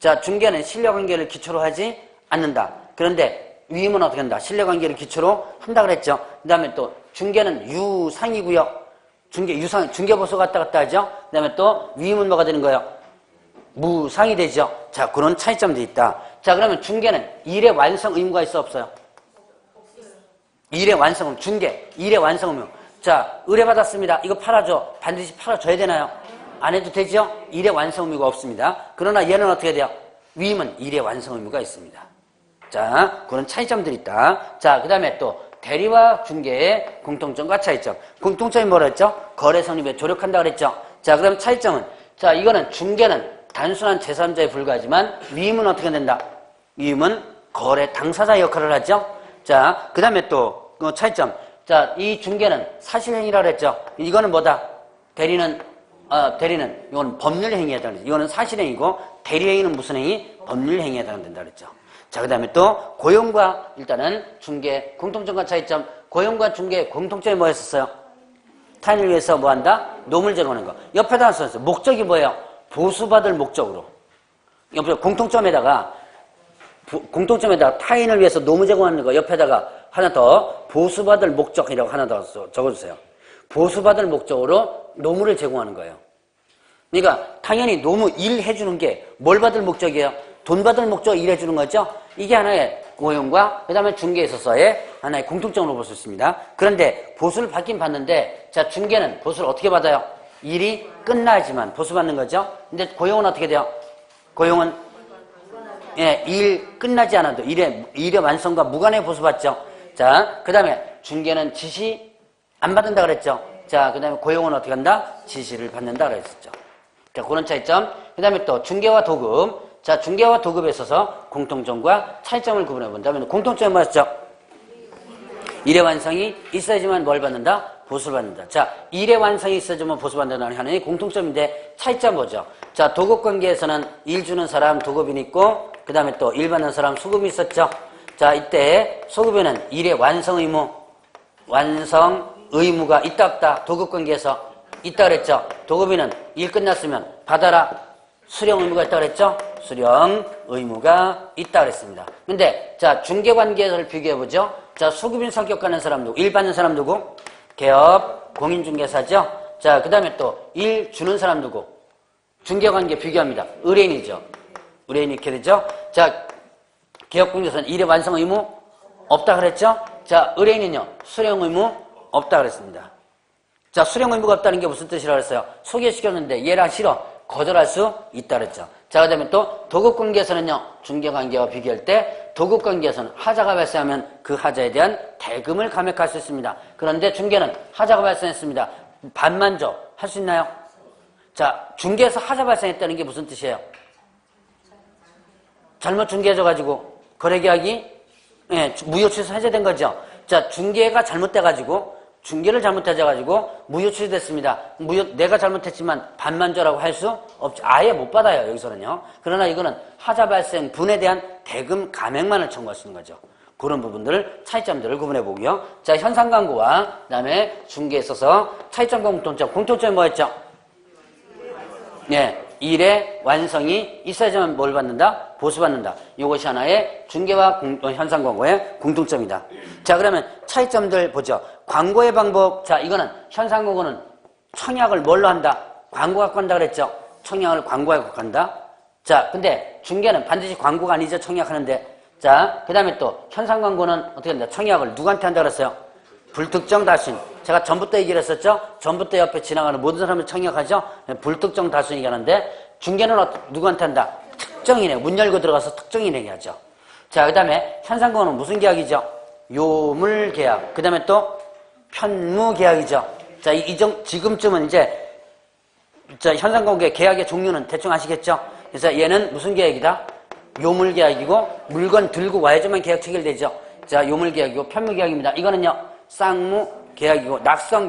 [SPEAKER 1] 자, 중개는 신뢰관계를 기초로 하지 않는다. 그런데 위임은 어떻게 한다? 신뢰관계를 기초로 한다 그랬죠. 그 다음에 또 중개는 유상이고요. 중개보수 갔다 하죠. 그 다음에 또 위임은 뭐가 되는 거예요? 무상이 되죠. 자, 그런 차이점도 있다. 자, 그러면 중개는 일의 완성 의무가 있어 없어요? 일의 완성 의무, 중개, 일의 완성 의무. 자, 의뢰받았습니다. 이거 팔아줘. 반드시 팔아줘야 되나요? 안 해도 되죠? 일의 완성 의무가 없습니다. 그러나 얘는 어떻게 돼요? 위임은 일의 완성 의무가 있습니다. 자, 그런 차이점들이 있다. 자, 그 다음에 또 대리와 중개의 공통점과 차이점. 공통점이 뭐라 했죠? 거래 성립에 조력한다 그랬죠? 자, 그럼 차이점은, 자, 이거는 중개는 단순한 제3자에 불과하지만 위임은 어떻게 된다? 위임은 거래 당사자 역할을 하죠? 자, 그 다음에 또 차이점. 자, 이 중개는 사실행위라고 했죠? 이거는 뭐다? 대리는 이건 법률행위에 해당된다. 이거는 사실행위고, 대리행위는 무슨 행위? 법률행위에 해당된다 그랬죠. 자, 그 다음에 또 고용과 일단은 중개 공통점과 차이점. 고용과 중개의 공통점이 뭐였었어요? 타인을 위해서 뭐한다? 노무를 제공하는 거. 옆에다가 썼어요. 목적이 뭐예요? 보수받을 목적으로. 옆에 공통점에다가 타인을 위해서 노무 제공하는 거 옆에다가 하나 더 보수받을 목적이라고 하나 더 적어주세요. 보수받을 목적으로 노무를 제공하는 거예요. 그러니까 당연히 노무 일해주는 게 뭘 받을 목적이에요? 돈 받을 목적 일해주는 거죠? 이게 하나의 고용과 그 다음에 중개에 있어서의 하나의 공통점으로 볼 수 있습니다. 그런데 보수를 받긴 받는데, 자, 중개는 보수를 어떻게 받아요? 일이 끝나야지만 보수받는 거죠. 근데 고용은 어떻게 돼요? 고용은 일 끝나지 않아도 일의 완성과 무관하게 보수받죠. 자, 그 다음에 중개는 지시 안 받는다 그랬죠. 자, 그 다음에 고용은 어떻게 한다? 지시를 받는다 그랬었죠. 자, 그런 차이점. 그 다음에 또 중개와 도급. 자, 중개와 도급에 있어서 공통점과 차이점을 구분해 본다면 공통점이 뭐였죠? 일의 완성이 있어야지만 뭘 받는다? 보수를 받는다. 자, 일의 완성이 있어야지만 보수받는다는 하나의 공통점인데 차이점 뭐죠? 자, 도급 관계에서는 일 주는 사람 도급인이 있고, 그 다음에 또 일 받는 사람 수급이 있었죠. 자, 이때 소급에는 일의 완성 의무가 있다 없다? 도급 관계에서 있다 그랬죠. 도급인은 일 끝났으면 받아라. 수령 의무가 있다 그랬죠. 수령 의무가 있다 그랬습니다. 근데 자 중개관계를 비교해보죠. 자 소급인 성격 가는 사람 누구? 일 받는 사람 누구? 개업 공인중개사죠. 자 그 다음에 또 일 주는 사람 누구? 중개관계 비교합니다. 의뢰인이죠. 의뢰인이 이렇게 되죠. 자 개업 공인중개사는 일의 완성 의무 없다 그랬죠. 자 의뢰인은요 수령 의무 없다 그랬습니다. 자 수령 의무가 없다는 게 무슨 뜻이라고 했어요? 소개시켰는데 얘랑 싫어 거절할 수 있다 그랬죠. 자 그 다음에 또 도급관계에서는요 중개관계와 비교할 때 도급관계에서는 하자가 발생하면 그 하자에 대한 대금을 감액할 수 있습니다. 그런데 중개는 하자가 발생했습니다. 반만 줘. 할 수 있나요? 자 중개에서 하자 발생했다는 게 무슨 뜻이에요? 잘못 중개해줘가지고 거래계약이 무효 취소 해제된 거죠. 자 중개가 잘못돼가지고 중개를 잘못해가지고 무효 취소됐습니다. 내가 잘못했지만 반만 줘라고 할 수 없죠. 아예 못 받아요 여기서는요. 그러나 이거는 하자 발생 분에 대한 대금 감액만을 청구할 수 있는 거죠. 그런 부분들을 차이점들을 구분해 보고요. 자 현상 광고와 그다음에 중개에 있어서 차이점과 공통점이 뭐였죠? 네, 일의 완성이 있어야지만 뭘 받는다? 보수받는다. 이것이 하나의 중개와 현상 광고의 공통점이다. 자 그러면 차이점들 보죠. 광고의 방법. 자 이거는 현상 광고는 청약을 뭘로 한다? 광고 갖고 한다 그랬죠. 청약을 광고에 갖고 한다. 자 근데 중개는 반드시 광고가 아니죠. 청약하는데. 자 그 다음에 또 현상 광고는 어떻게 한다? 청약을 누구한테 한다 그랬어요? 불특정 다수인. 제가 전부터 얘기를 했었죠. 전부터 옆에 지나가는 모든 사람을 청약하죠. 불특정 다수인 얘기하는데 중개는 누구한테 한다? 특정인에 문 열고 들어가서 특정인에게 하죠. 자 그 다음에 현상 광고는 무슨 계약이죠? 요물 계약. 그 다음에 또 편무 계약이죠. 자 지금쯤은 이제 자 현상 광고의 계약의 종류는 대충 아시겠죠? 그래서 얘는 무슨 계약이다? 요물 계약이고 물건 들고 와야지만 계약 체결되죠. 자 요물 계약이고 편무 계약입니다. 이거는요 쌍무 계약이고 낙선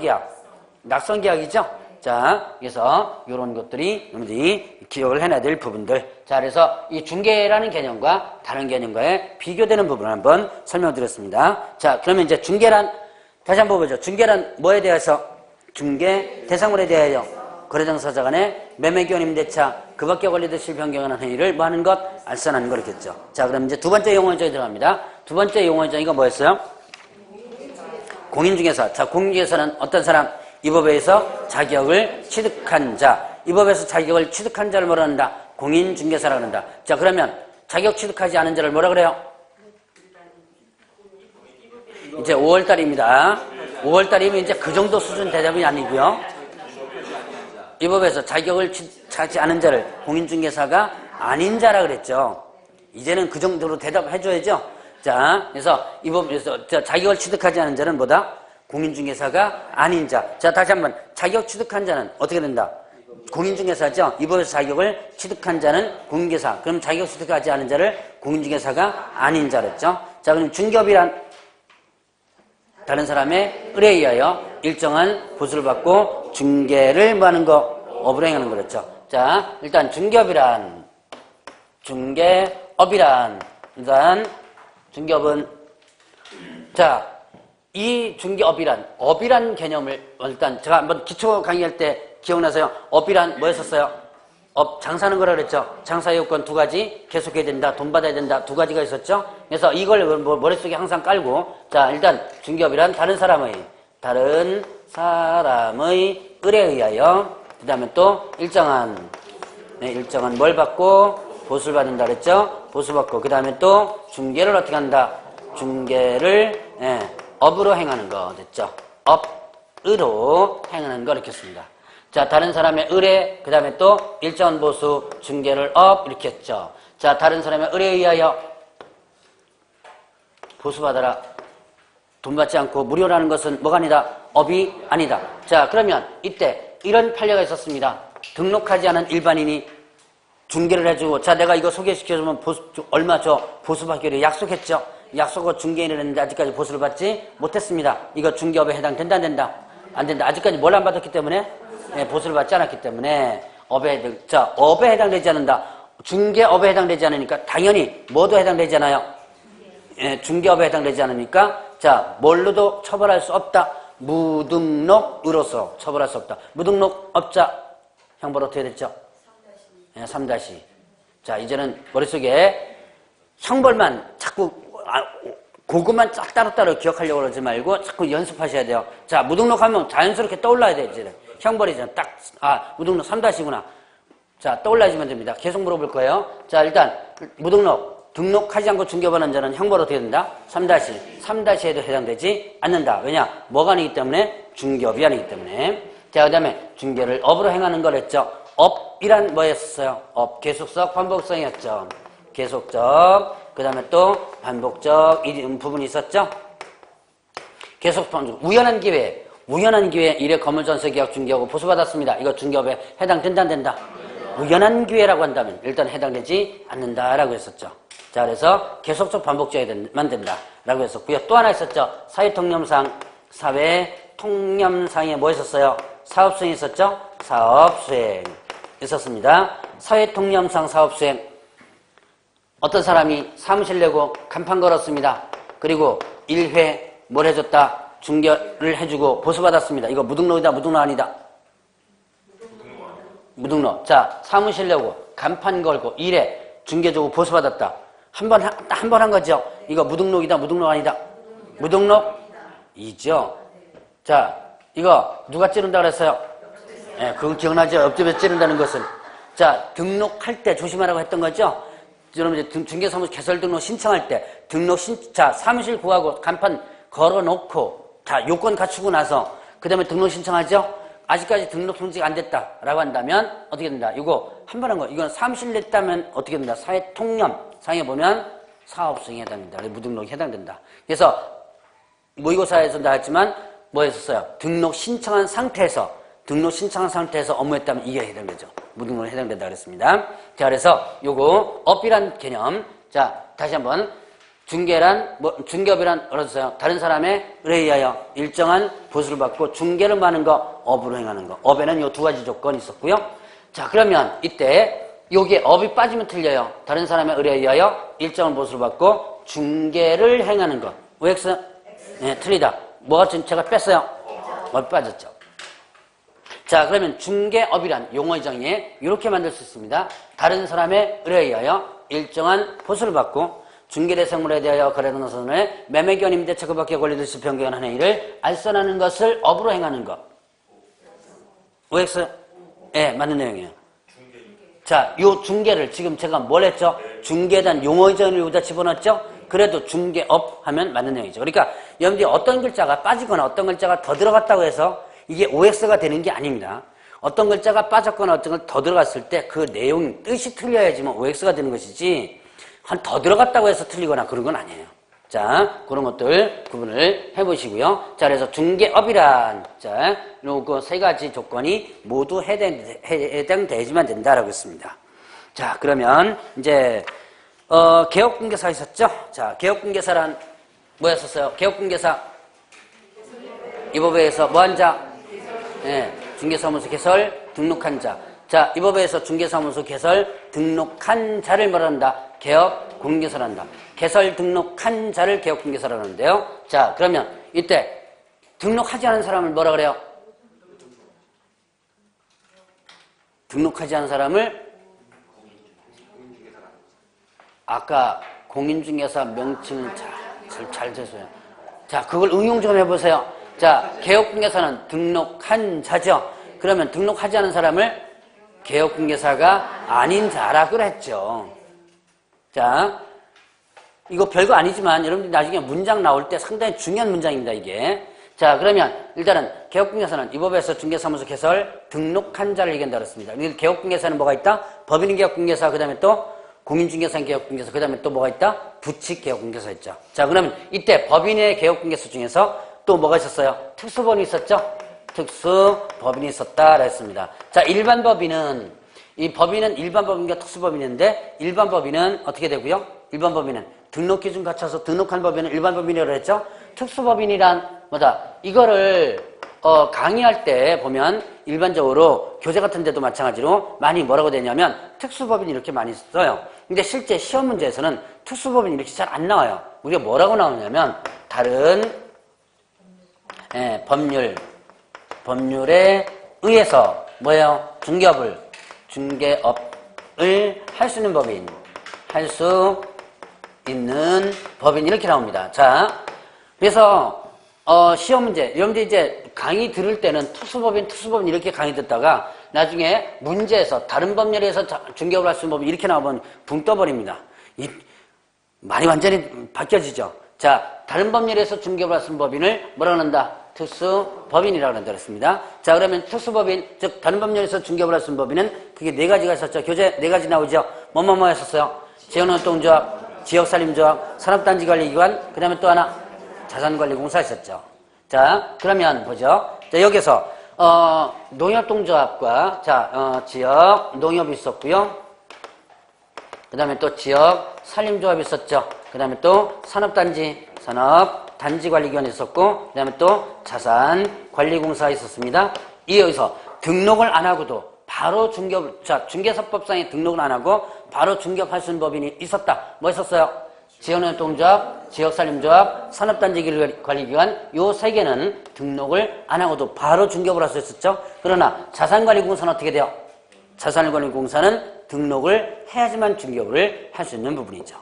[SPEAKER 1] 계약이죠. 자 그래서 이런 것들이 여러분들이 기억을 해놔야 될 부분들. 자 그래서 이 중개라는 개념과 다른 개념과의 비교되는 부분을 한번 설명드렸습니다. 자 그러면 이제 중개란 다시 한번 보죠. 중개란 뭐에 대해서? 중개 대상물에 대하여 거래당사자 간의 매매기원 임대차 그 밖에 권리듯이 변경하는 행위를 뭐 하는 것? 알선하는 거겠죠. 자 그럼 이제 두 번째 용어정에 들어갑니다. 두 번째 용어정 이거 뭐였어요? 공인중개사. 자 공인중개사는 어떤 사람? 이 법에 의해서 자격을 취득한 자. 이 법에서 자격을 취득한 자를 뭐라 한다? 공인중개사라고 한다. 자 그러면 자격 취득하지 않은 자를 뭐라 그래요? 이제 5월달입니다. 5월달이면 이제 그 정도 수준 대답이 아니고요. 이 법에서 자격을 취득하지 않은 자를 공인중개사가 아닌 자라 그랬죠. 이제는 그 정도로 대답해줘야죠. 자, 그래서 이 법에서 자격을 취득하지 않은 자는 뭐다? 공인중개사가 아닌 자. 자, 다시 한번 자격 취득한 자는 어떻게 된다? 공인중개사죠. 이 법에서 자격을 취득한 자는 공인중개사. 그럼 자격 취득하지 않은 자를 공인중개사가 아닌 자랬죠. 자, 그럼 중개업이란 다른 사람의 의뢰에 의하여 일정한 보수를 받고 중개를 뭐 하는 거? 업을 행하는 거랬죠. 자, 일단 중개업이란 일단 중개업은 자, 이 중개업이란 업이란 개념을 일단 제가 한번 기초 강의할 때 기억나세요? 업이란 뭐였었어요? 업 장사하는 거라 그랬죠. 장사 요건 두 가지 계속해야 된다. 돈 받아야 된다. 두 가지가 있었죠. 그래서 이걸 머릿속에 항상 깔고 자 일단 중개업이란 다른 사람의 의뢰에 의하여 그 다음에 또 일정한 뭘 받고 보수를 받는다 그랬죠. 보수 받고 그 다음에 또 중개를 어떻게 한다. 중개를 업으로 행하는 거 됐죠. 업으로 행하는 거 이렇게 했습니다. 자, 다른 사람의 의뢰, 그 다음에 또 일정한 보수, 중개를 업 이렇게 했죠. 자, 다른 사람의 의뢰에 의하여 보수받아라. 돈 받지 않고 무료라는 것은 뭐가 아니다? 업이 아니다. 자, 그러면 이때 이런 판례가 있었습니다. 등록하지 않은 일반인이 중개를 해주고 자, 내가 이거 소개시켜주면 얼마 줘? 보수받기로 약속했죠. 약속을 중개인을 했는데 아직까지 보수를 받지 못했습니다. 이거 중개업에 해당된다 안 된다? 안 된다. 아직까지 뭘 안 받았기 때문에? 보수를 받지 않았기 때문에 업에 해당되지 않는다. 중개업에 해당되지 않으니까 당연히 뭐도 해당되지 않아요? 중개업에 해당되지 않으니까 자 뭘로도 처벌할 수 없다. 무등록으로서 처벌할 수 없다. 무등록업자 형벌 어떻게 됐죠? 3-. 자, 이제는 머릿속에 형벌만 자꾸, 그것만 쫙 따로따로 기억하려고 그러지 말고 자꾸 연습하셔야 돼요. 자, 무등록하면 자연스럽게 떠올라야 돼요, 이제는. 형벌이잖아. 딱, 무등록 3-구나. 자, 떠올라지면 됩니다. 계속 물어볼 거예요. 자, 일단, 무등록, 등록하지 않고 중개업하는 자는 형벌 어떻게 된다? 3-3-에도 해당되지 않는다. 왜냐? 뭐가 아니기 때문에? 중개업이 아니기 때문에. 자, 그 다음에 중개를 업으로 행하는 걸 했죠. 업이란 뭐였었어요? 업, 계속적, 반복성이었죠. 계속적, 그 다음에 또 반복적 이 부분이 있었죠. 계속 반복, 우연한 기회 일에 건물전세 계약 중개하고 보수받았습니다. 이거 중개업에 해당된다 안 된다? 우연한 기회라고 한다면 일단 해당되지 않는다라고 했었죠. 자, 그래서 계속적 반복적이만 된다라고 했었고요. 또 하나 있었죠. 사회통념상에 뭐 있었어요? 사업수행 있었죠? 사업수행 있었습니다. 사회통념상 사업수행, 어떤 사람이 사무실 내고 간판 걸었습니다. 그리고 1회 뭘 해줬다? 중개를 해주고 보수받았습니다. 이거 무등록이다, 무등록 아니다? 무등록. 자, 사무실 내고 간판 걸고 1회 중개 주고 보수받았다. 한 번 한 거죠? 이거 무등록이다, 무등록 아니다? 무등록이죠. 자, 이거 누가 찌른다 그랬어요? 예, 그건 기억나죠? 옆집에서 찌른다는 것은. 자, 등록할 때 조심하라고 했던 거죠? 여러분 이제 중개사무소 개설 등록 신청할 때 자, 사무실 구하고 간판 걸어놓고 다 요건 갖추고 나서 그 다음에 등록 신청하죠? 아직까지 등록 통지가 안 됐다라고 한다면 어떻게 된다? 이거 한 번 한 거. 이건 사무실 냈다면 어떻게 된다? 사회통념 상에 보면 사업수행에 해당된다. 무등록이 해당된다. 그래서 모의고사에서 나왔지만 뭐 했었어요? 등록 신청한 상태에서 업무했다면 이게 해당되죠. 무등록에 해당된다 그랬습니다. 자, 그래서 요거 업이란 개념. 자, 다시 한번 중개업이란 어렸어요. 다른 사람의 의뢰에 의하여 일정한 보수를 받고 중개를 하는 거, 업으로 행하는 거. 업에는 요 두 가지 조건이 있었고요. 자, 그러면 이때 요게 업이 빠지면 틀려요. 다른 사람의 의뢰에 의하여 일정한 보수를 받고 중개를 행하는 거. OX? 네, 틀리다. 뭐가 제가 뺐어요? 업이 빠졌죠. 자, 그러면 중개업이란 용어의 정의에 이렇게 만들 수 있습니다. 다른 사람의 의뢰에 의하여 일정한 보수를 받고 중개대상물에 대하여 거래하는 것은 매매기원임대 처벌받게 권리듯이 변경하는 행위를 알선하는 것을 업으로 행하는 것. OX? 네, 맞는 내용이에요. 자, 요 중개를 지금 제가 뭘 했죠? 중개에 대한 용어의 정의를 여기다 집어넣었죠? 그래도 중개업 하면 맞는 내용이죠. 그러니까 여러분들이 어떤 글자가 빠지거나 어떤 글자가 더 들어갔다고 해서 이게 OX가 되는 게 아닙니다. 어떤 글자가 빠졌거나 어떤 걸 더 들어갔을 때 그 내용 뜻이 틀려야지만 OX가 되는 것이지 한 더 들어갔다고 해서 틀리거나 그런 건 아니에요. 자, 그런 것들 구분을 해보시고요. 자, 그래서 중개업이란 자, 요거 세 가지 조건이 모두 해당되지만 된다라고 했습니다. 자, 그러면 이제 개업공개사 있었죠? 자, 개업공개사란 뭐였었어요? 개업공개사 이 법에서 뭐 한 자? 네, 중개사무소 개설 등록한 자. 자, 이 법에서 중개사무소 개설 등록한 자를 말한다. 개업공개사란다. 개설 등록한 자를 개업공개사라고 하는데요. 자, 그러면 이때 등록하지 않은 사람을 뭐라 그래요? 등록하지 않은 사람을 아까 공인중개사 명칭은 잘 되세요. 자, 그걸 응용 좀 해보세요. 자, 개업공개사는 등록한 자죠. 그러면 등록하지 않은 사람을 개업공개사가 아닌 자라고 했죠. 자, 이거 별거 아니지만 여러분들이 나중에 문장 나올 때 상당히 중요한 문장입니다, 이게. 자, 그러면 일단은 개업공개사는 이 법에서 중개사무소 개설 등록한 자를 얘기한다 그랬습니다. 개업공개사는 뭐가 있다? 법인인 개업공개사, 그 다음에 또 공인중개사 개업공개사, 그 다음에 또 뭐가 있다? 부칙 개업공개사 있죠. 자, 그러면 이때 법인의 개업공개사 중에서 또 뭐가 있었어요? 특수법인이 있었죠? 특수법인이 있었다 그랬습니다. 자, 일반 법인은 이 법인은 일반 법인과 특수법인인데 일반 법인은 어떻게 되고요? 일반 법인은 등록기준 갖춰서 등록한 법인은 일반 법인이라고 했죠? 특수법인이란 뭐다? 이거를 강의할 때 보면 일반적으로 교재 같은 데도 마찬가지로 많이 뭐라고 되냐면 특수법인 이렇게 많이 써요. 근데 실제 시험 문제에서는 특수법인 이렇게 잘 안 나와요. 우리가 뭐라고 나오냐면 다른 법률에 의해서 뭐예요? 중개업을 할 수 있는 법인. 할 수 있는 법인. 이렇게 나옵니다. 자, 그래서, 시험 문제. 여러분들 이제 강의 들을 때는 투수법인 이렇게 강의 듣다가 나중에 문제에서 다른 법률에서 중개업을 할 수 있는 법인 이렇게 나오면 붕 떠버립니다. 말이 완전히 바뀌어지죠. 자, 다른 법률에서 중개업을 할 수 있는 법인을 뭐라고 한다? 특수법인이라고 한다 그랬습니다. 자, 그러면 특수법인, 즉 다른 법률에서 중개업을 할 수 있는 법인은 그게 네 가지가 있었죠. 교재 네 가지 나오죠. 뭐뭐뭐 했었어요. 지역노동조합, 지역산림조합, 산업단지관리기관, 그 다음에 또 하나 자산관리공사 있었죠. 자, 그러면 보죠. 자, 여기서 농협동조합과 지역 농협이 있었고요. 그 다음에 또 지역 산림조합이 있었죠. 그 다음에 또 산업단지관리기관이 있었고, 그 다음에 또 자산관리공사가 있었습니다. 여기서 등록을 안 하고도 바로 중개사법상에 등록을 안 하고 바로 중개업할 수 있는 법인이 있었다. 뭐 있었어요? 지역농협동조합, 지역산림조합, 산업단지관리기관 요 세 개는 등록을 안 하고도 바로 중개업을 할 수 있었죠. 그러나 자산관리공사는 어떻게 돼요? 자산관리공사는 등록을 해야지만 중개업을 할 수 있는 부분이죠.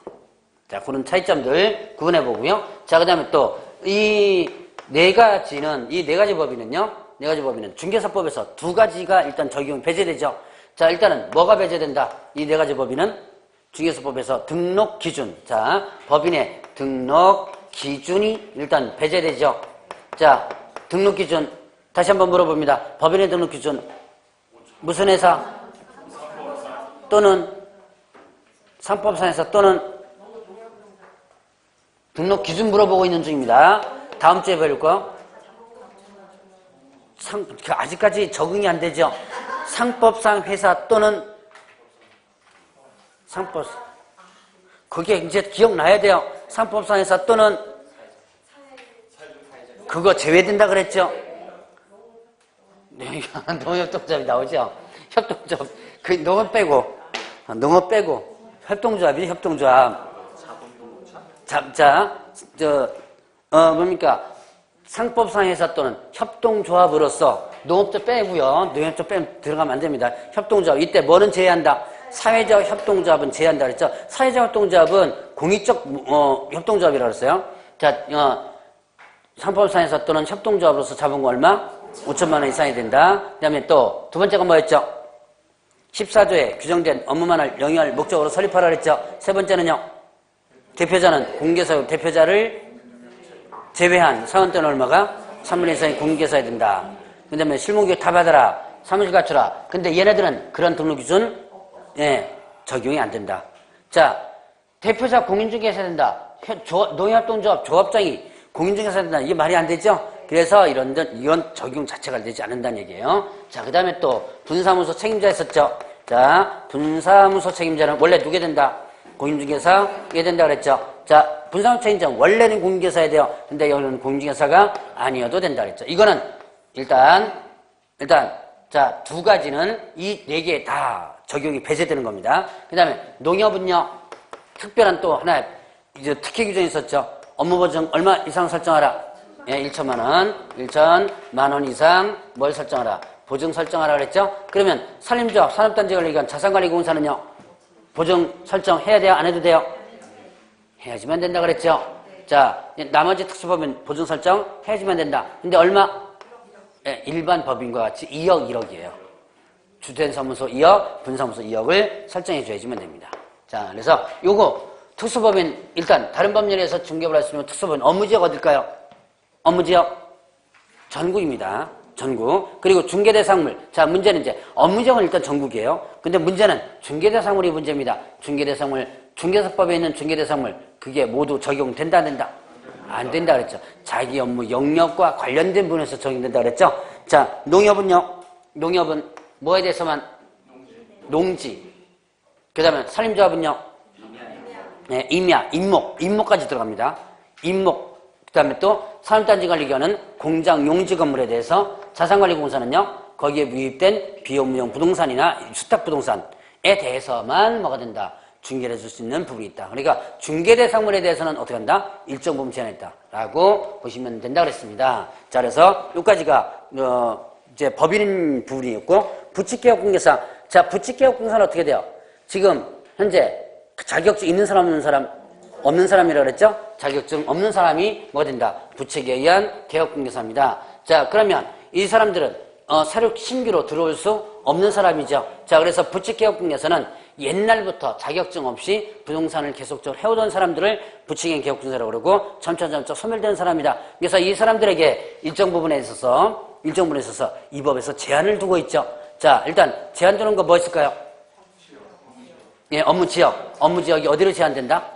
[SPEAKER 1] 자, 그런 차이점들 구분해 보고요. 자, 그 다음에 또 이 네 가지 법인은 중개사법에서 두 가지가 일단 적용 배제되죠. 자, 일단은 뭐가 배제된다? 이 네 가지 법인은 중개사법에서 등록 기준. 자, 법인의 등록 기준이 일단 배제되죠. 자, 등록 기준 다시 한번 물어봅니다. 법인의 등록 기준 무슨 회사 또는 상법상에서 또는 등록 기준 물어보고 있는 중입니다. 다음 주에 배울 거. 아직까지 적응이 안 되죠. 상법상 회사 또는 상법. 그게 이제 기억나야 돼요. 상법상 회사 또는 그거 제외된다 그랬죠. 농협동조합이 나오죠. 협동조합. 그 농업 빼고 협동조합이 협동조합. 뭡니까? 상법상 회사 또는 협동조합으로서 농업조 빼고요. 농협조 빼면 들어가면 안 됩니다. 협동조합. 이때 뭐는 제외한다? 사회적 협동조합은 제외한다 그랬죠. 사회적 협동조합은 공익적 협동조합이라고 했어요. 자, 상법상 회사 또는 협동조합으로서 잡은 거 얼마? 5천만 원 이상이 된다. 그 다음에 또 두 번째가 뭐였죠? 14조에 규정된 업무만을 영위할 목적으로 설립하라 그랬죠. 세 번째는요. 대표자는 공개사유 대표자를 제외한 사원대는 얼마가? 3분의 1 이상이 공개사야 된다. 그 다음에 실무교육 다 받아라. 사무실 갖추라. 근데 얘네들은 그런 등록 기준 적용이 안 된다. 자, 대표자 공인중개사 해야 된다. 농협동조합 조합장이 공인중개사 해야 된다. 이게 말이 안 되죠? 그래서 이런 적용 자체가 되지 않는다는 얘기예요. 자, 그 다음에 또 분사무소 책임자 있었죠. 자, 분사무소 책임자는 원래 누게 된다? 공인중개사 이게 된다 그랬죠. 자, 분사무소 책임자는 원래는 공인중개사야 돼요. 근데 여기는 공인중개사가 아니어도 된다 그랬죠. 이거는 일단 자, 두 가지는 이 네 개 다 적용이 배제되는 겁니다. 그 다음에 농협은요, 특별한 또 하나 이제 특혜 규정이 있었죠. 업무 보증 얼마 이상 설정하라. 1천만 원, 1천만 원 이상 뭘 설정하라? 보증 설정하라 그랬죠? 그러면 산림조합, 산업단지관리기관, 자산관리공사는요, 보증 설정해야 돼요? 안 해도 돼요? 해야지만 된다 그랬죠? 자, 나머지 특수법인 보증 설정 해야지만 된다. 근데 얼마? 일반 법인과 같이 2억, 1억이에요. 주된사무소 2억, 분사무소 2억을 설정해줘야지만 됩니다. 자, 그래서 요거 특수법인, 일단 다른 법률에서 중개업을 할 수 있는 특수법인 업무지역 어딜까요? 업무지역 전국입니다. 전국. 그리고 중개대상물. 자, 문제는 이제 업무지역은 일단 전국이에요. 근데 문제는 중개대상물이 문제입니다. 중개대상물, 중개사법에 있는 중개대상물 그게 모두 적용된다 안 된다? 안 된다 그랬죠. 자기 업무 영역과 관련된 부분에서 적용된다 그랬죠. 자, 농협은요. 농협은 뭐에 대해서만? 농지. 그 다음에 산림조합은요. 네, 임야, 임목까지 들어갑니다. 임목. 그 다음에 또 산업단지관리기관은 공장 용지 건물에 대해서, 자산관리공사는요 거기에 유입된 비업무용 부동산이나 수탁부동산에 대해서만 뭐가 된다? 중개를 해줄 수 있는 부분이 있다. 그러니까 중개대상물에 대해서는 어떻게 한다? 일정 부분 제한했다 라고 보시면 된다 그랬습니다. 자, 그래서 여기까지가 이제 법인 부분이었고, 부칙개혁공개사. 자, 부칙개혁공사는 어떻게 돼요? 지금 현재 자격증 있는 사람 없는 사람? 없는 사람이라고 그랬죠? 자격증 없는 사람이 뭐가 된다? 부책에 의한 개업공개사입니다. 자, 그러면 이 사람들은 새로 신규로 들어올 수 없는 사람이죠. 자, 그래서 부책개업공개사는 옛날부터 자격증 없이 부동산을 계속적으로 해오던 사람들을 부책의 개업공개사라고 그러고 점차 소멸되는 사람이다. 그래서 이 사람들에게 일정 부분에 있어서 이 법에서 제한을 두고 있죠. 자, 일단 제한 두는 거 뭐 있을까요? 예, 업무 지역이 어디로 제한된다?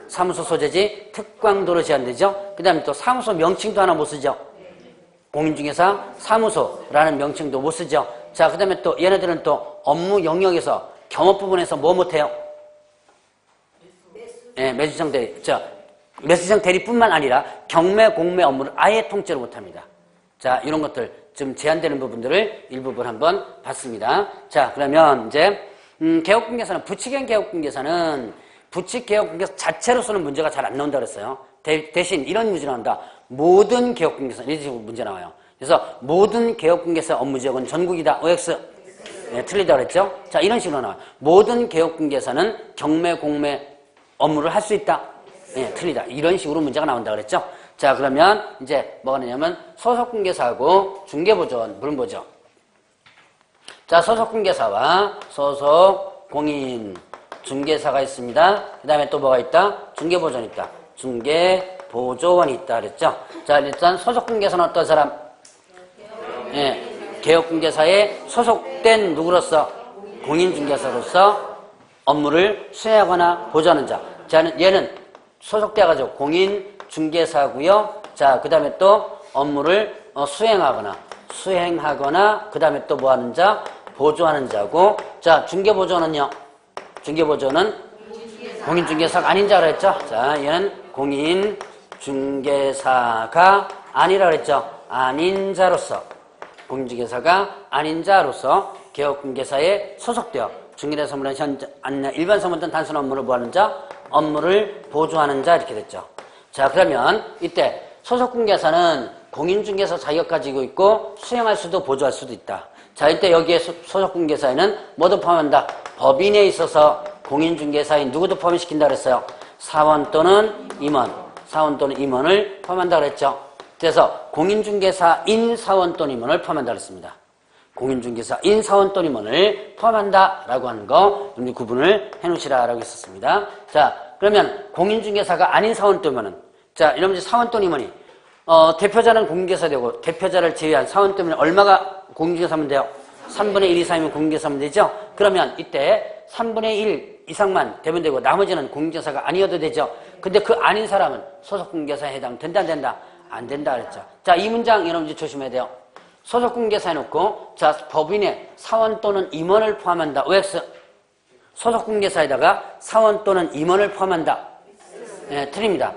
[SPEAKER 1] 사무소 소재지 특광도로 제한되죠. 그 다음에 또 사무소 명칭도 하나 못 쓰죠. 공인중개사 사무소라는 명칭도 못 쓰죠. 자, 그 다음에 또 얘네들은 또 업무 영역에서 경업 부분에서 뭐 못해요? 예, 매수시장 대리. 자, 매수시장 대리뿐만 아니라 경매, 공매 업무를 아예 통째로 못합니다. 자, 이런 것들 좀 제한되는 부분들을 일부분 한번 봤습니다. 자, 그러면 이제 개업공개사는 부칙형 개업공개사는 부칙개업공개사 자체로서는 문제가 잘 안 나온다 그랬어요. 대신 이런 문제 나온다. 모든 개업공개사 이런 식으로 문제 나와요. 그래서 모든 개업공개사 업무지역은 전국이다. OX. 네, 틀리다 그랬죠? 자, 이런 식으로 나와요. 모든 개업공개사는 경매, 공매 업무를 할 수 있다. 네, 틀리다. 이런 식으로 문제가 나온다 그랬죠? 자, 그러면 이제 뭐가 되냐면 소속공개사하고 중개보조원 물은 뭐죠? 자, 소속공개사와 소속공인 중개사가 있습니다. 그 다음에 또 뭐가 있다? 중개보조원이 있다. 중개보조원이 있다 그랬죠? 자, 일단 소속공개사는 어떤 사람? 예, 개업공개사에 소속된 누구로서? 공인중개사로서 업무를 수행하거나 보조하는 자. 자, 얘는 소속돼가지고 공인중개사고요. 자, 그 다음에 또 업무를 수행하거나 그 다음에 또 뭐하는 자? 보조하는 자고. 자, 중개보조원은요? 중개보조는 공인중개사가 아닌 자라 했죠. 자, 얘는 공인중개사가 아니라 그랬죠. 아닌 자로서 공인중개사가 아닌 자로서 개업공개사에 소속되어 중개대 선물은 일반 선물은 단순 업무를 뭐하는 자? 업무를 보조하는 자 이렇게 됐죠. 자, 그러면 이때 소속공개사는 공인중개사 자격 가지고 있고 수행할 수도 보조할 수도 있다. 자, 이때 여기에 소속공개사에는 뭐도 포함한다? 법인에 있어서 공인중개사인 누구도 포함시킨다 그랬어요? 사원 또는 임원을 포함한다 그랬죠? 그래서 공인중개사인 사원 또는 임원을 포함한다 그랬습니다. 공인중개사인 사원 또는 임원을 포함한다라고 하는 거 여러분들 구분을 해놓으시라라고 했었습니다. 자, 그러면 공인중개사가 아닌 사원 또는 임원은 자, 여러분들 사원 또는 임원이 대표자는 공인중개사 되고 대표자를 제외한 사원 또는 임원은 얼마가 공인중개사면 돼요? 3분의 1 이상이면 공인중개사면 되죠? 그러면 이때 3분의 1 이상만 되면 되고 나머지는 공인중개사가 아니어도 되죠? 근데 그 아닌 사람은 소속공개사에 해당된다 안 된다? 안 된다 그랬죠. 자, 이 문장 여러분들 조심해야 돼요. 소속공개사 해놓고 자, 법인에 사원 또는 임원을 포함한다. OX. 소속공개사에다가 사원 또는 임원을 포함한다. 네, 틀립니다.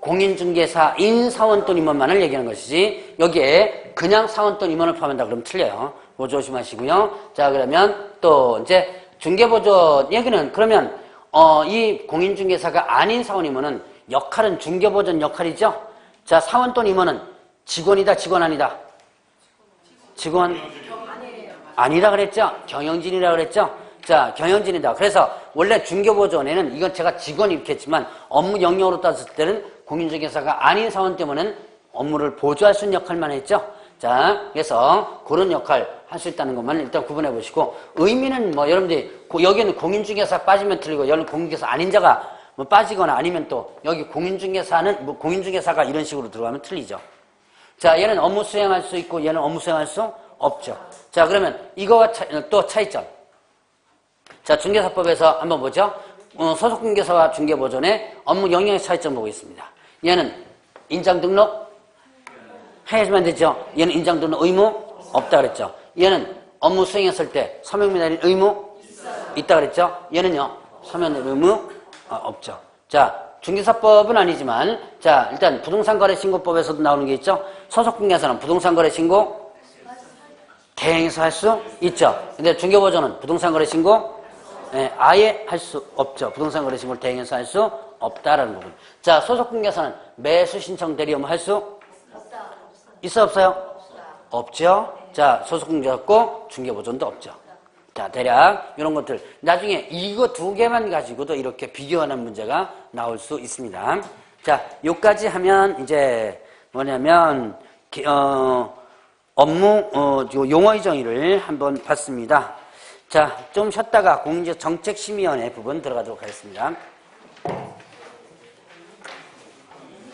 [SPEAKER 1] 공인중개사인 사원 또는 임원만을 얘기하는 것이지 여기에 그냥 사원 또는 임원을 포함한다 그러면 틀려요. 그거 조심하시고요. 자, 그러면 또 이제 중개보조 얘기는 그러면 이 공인중개사가 아닌 사원 임원은 역할은 중개보조 역할이죠. 자, 사원 또는 임원은 직원이다 직원 아니다? 직원 아니라 그랬죠. 경영진이라 그랬죠. 자, 경영진이다. 그래서 원래 중개보조원에는 이건 제가 직원 이렇게 했지만 업무 영역으로 따졌을 때는 공인중개사가 아닌 사원 때문에는 업무를 보조할 수 있는 역할만 했죠. 자, 그래서 그런 역할 할 수 있다는 것만 일단 구분해 보시고 의미는 뭐 여러분들이 여기는 공인중개사 빠지면 틀리고 여기는 공인중개사 아닌 자가 뭐 빠지거나 아니면 또 여기 공인중개사는 뭐 공인중개사가 이런 식으로 들어가면 틀리죠. 자, 얘는 업무 수행할 수 있고 얘는 업무 수행할 수 없죠. 자, 그러면 이거와 또 차이점. 자, 중개사법에서 한번 보죠. 소속공개사와 중개보조원의 업무 영역의 차이점 보고 있습니다. 얘는 인장 등록 해야지만 되죠. 얘는 인장 등록 의무 없다 그랬죠. 얘는 업무 수행했을 때 서명 내릴 의무 있다 그랬죠. 얘는요, 서명 내릴 의무 없죠. 자, 중개사법은 아니지만 자, 일단 부동산거래신고법에서도 나오는 게 있죠. 소속공개사는 부동산거래신고 대행해서 할 수 있죠. 근데 중개보조는 부동산거래신고 아예 할 수 없죠. 부동산거래신고를 대행해서 할 수 없다라는 부분. 자, 소속공개사는 매수신청 대리 업무 할 수 있어 없어요? 없죠. 자, 소속공개사 없고 중개보조원도 없죠. 자, 대략 이런 것들. 나중에 이거 두 개만 가지고도 이렇게 비교하는 문제가 나올 수 있습니다. 자, 요까지 하면 이제 뭐냐면 업무 용어의 정의를 한번 봤습니다. 자, 좀 쉬었다가 공정책심의위원회 부분 들어가도록 하겠습니다.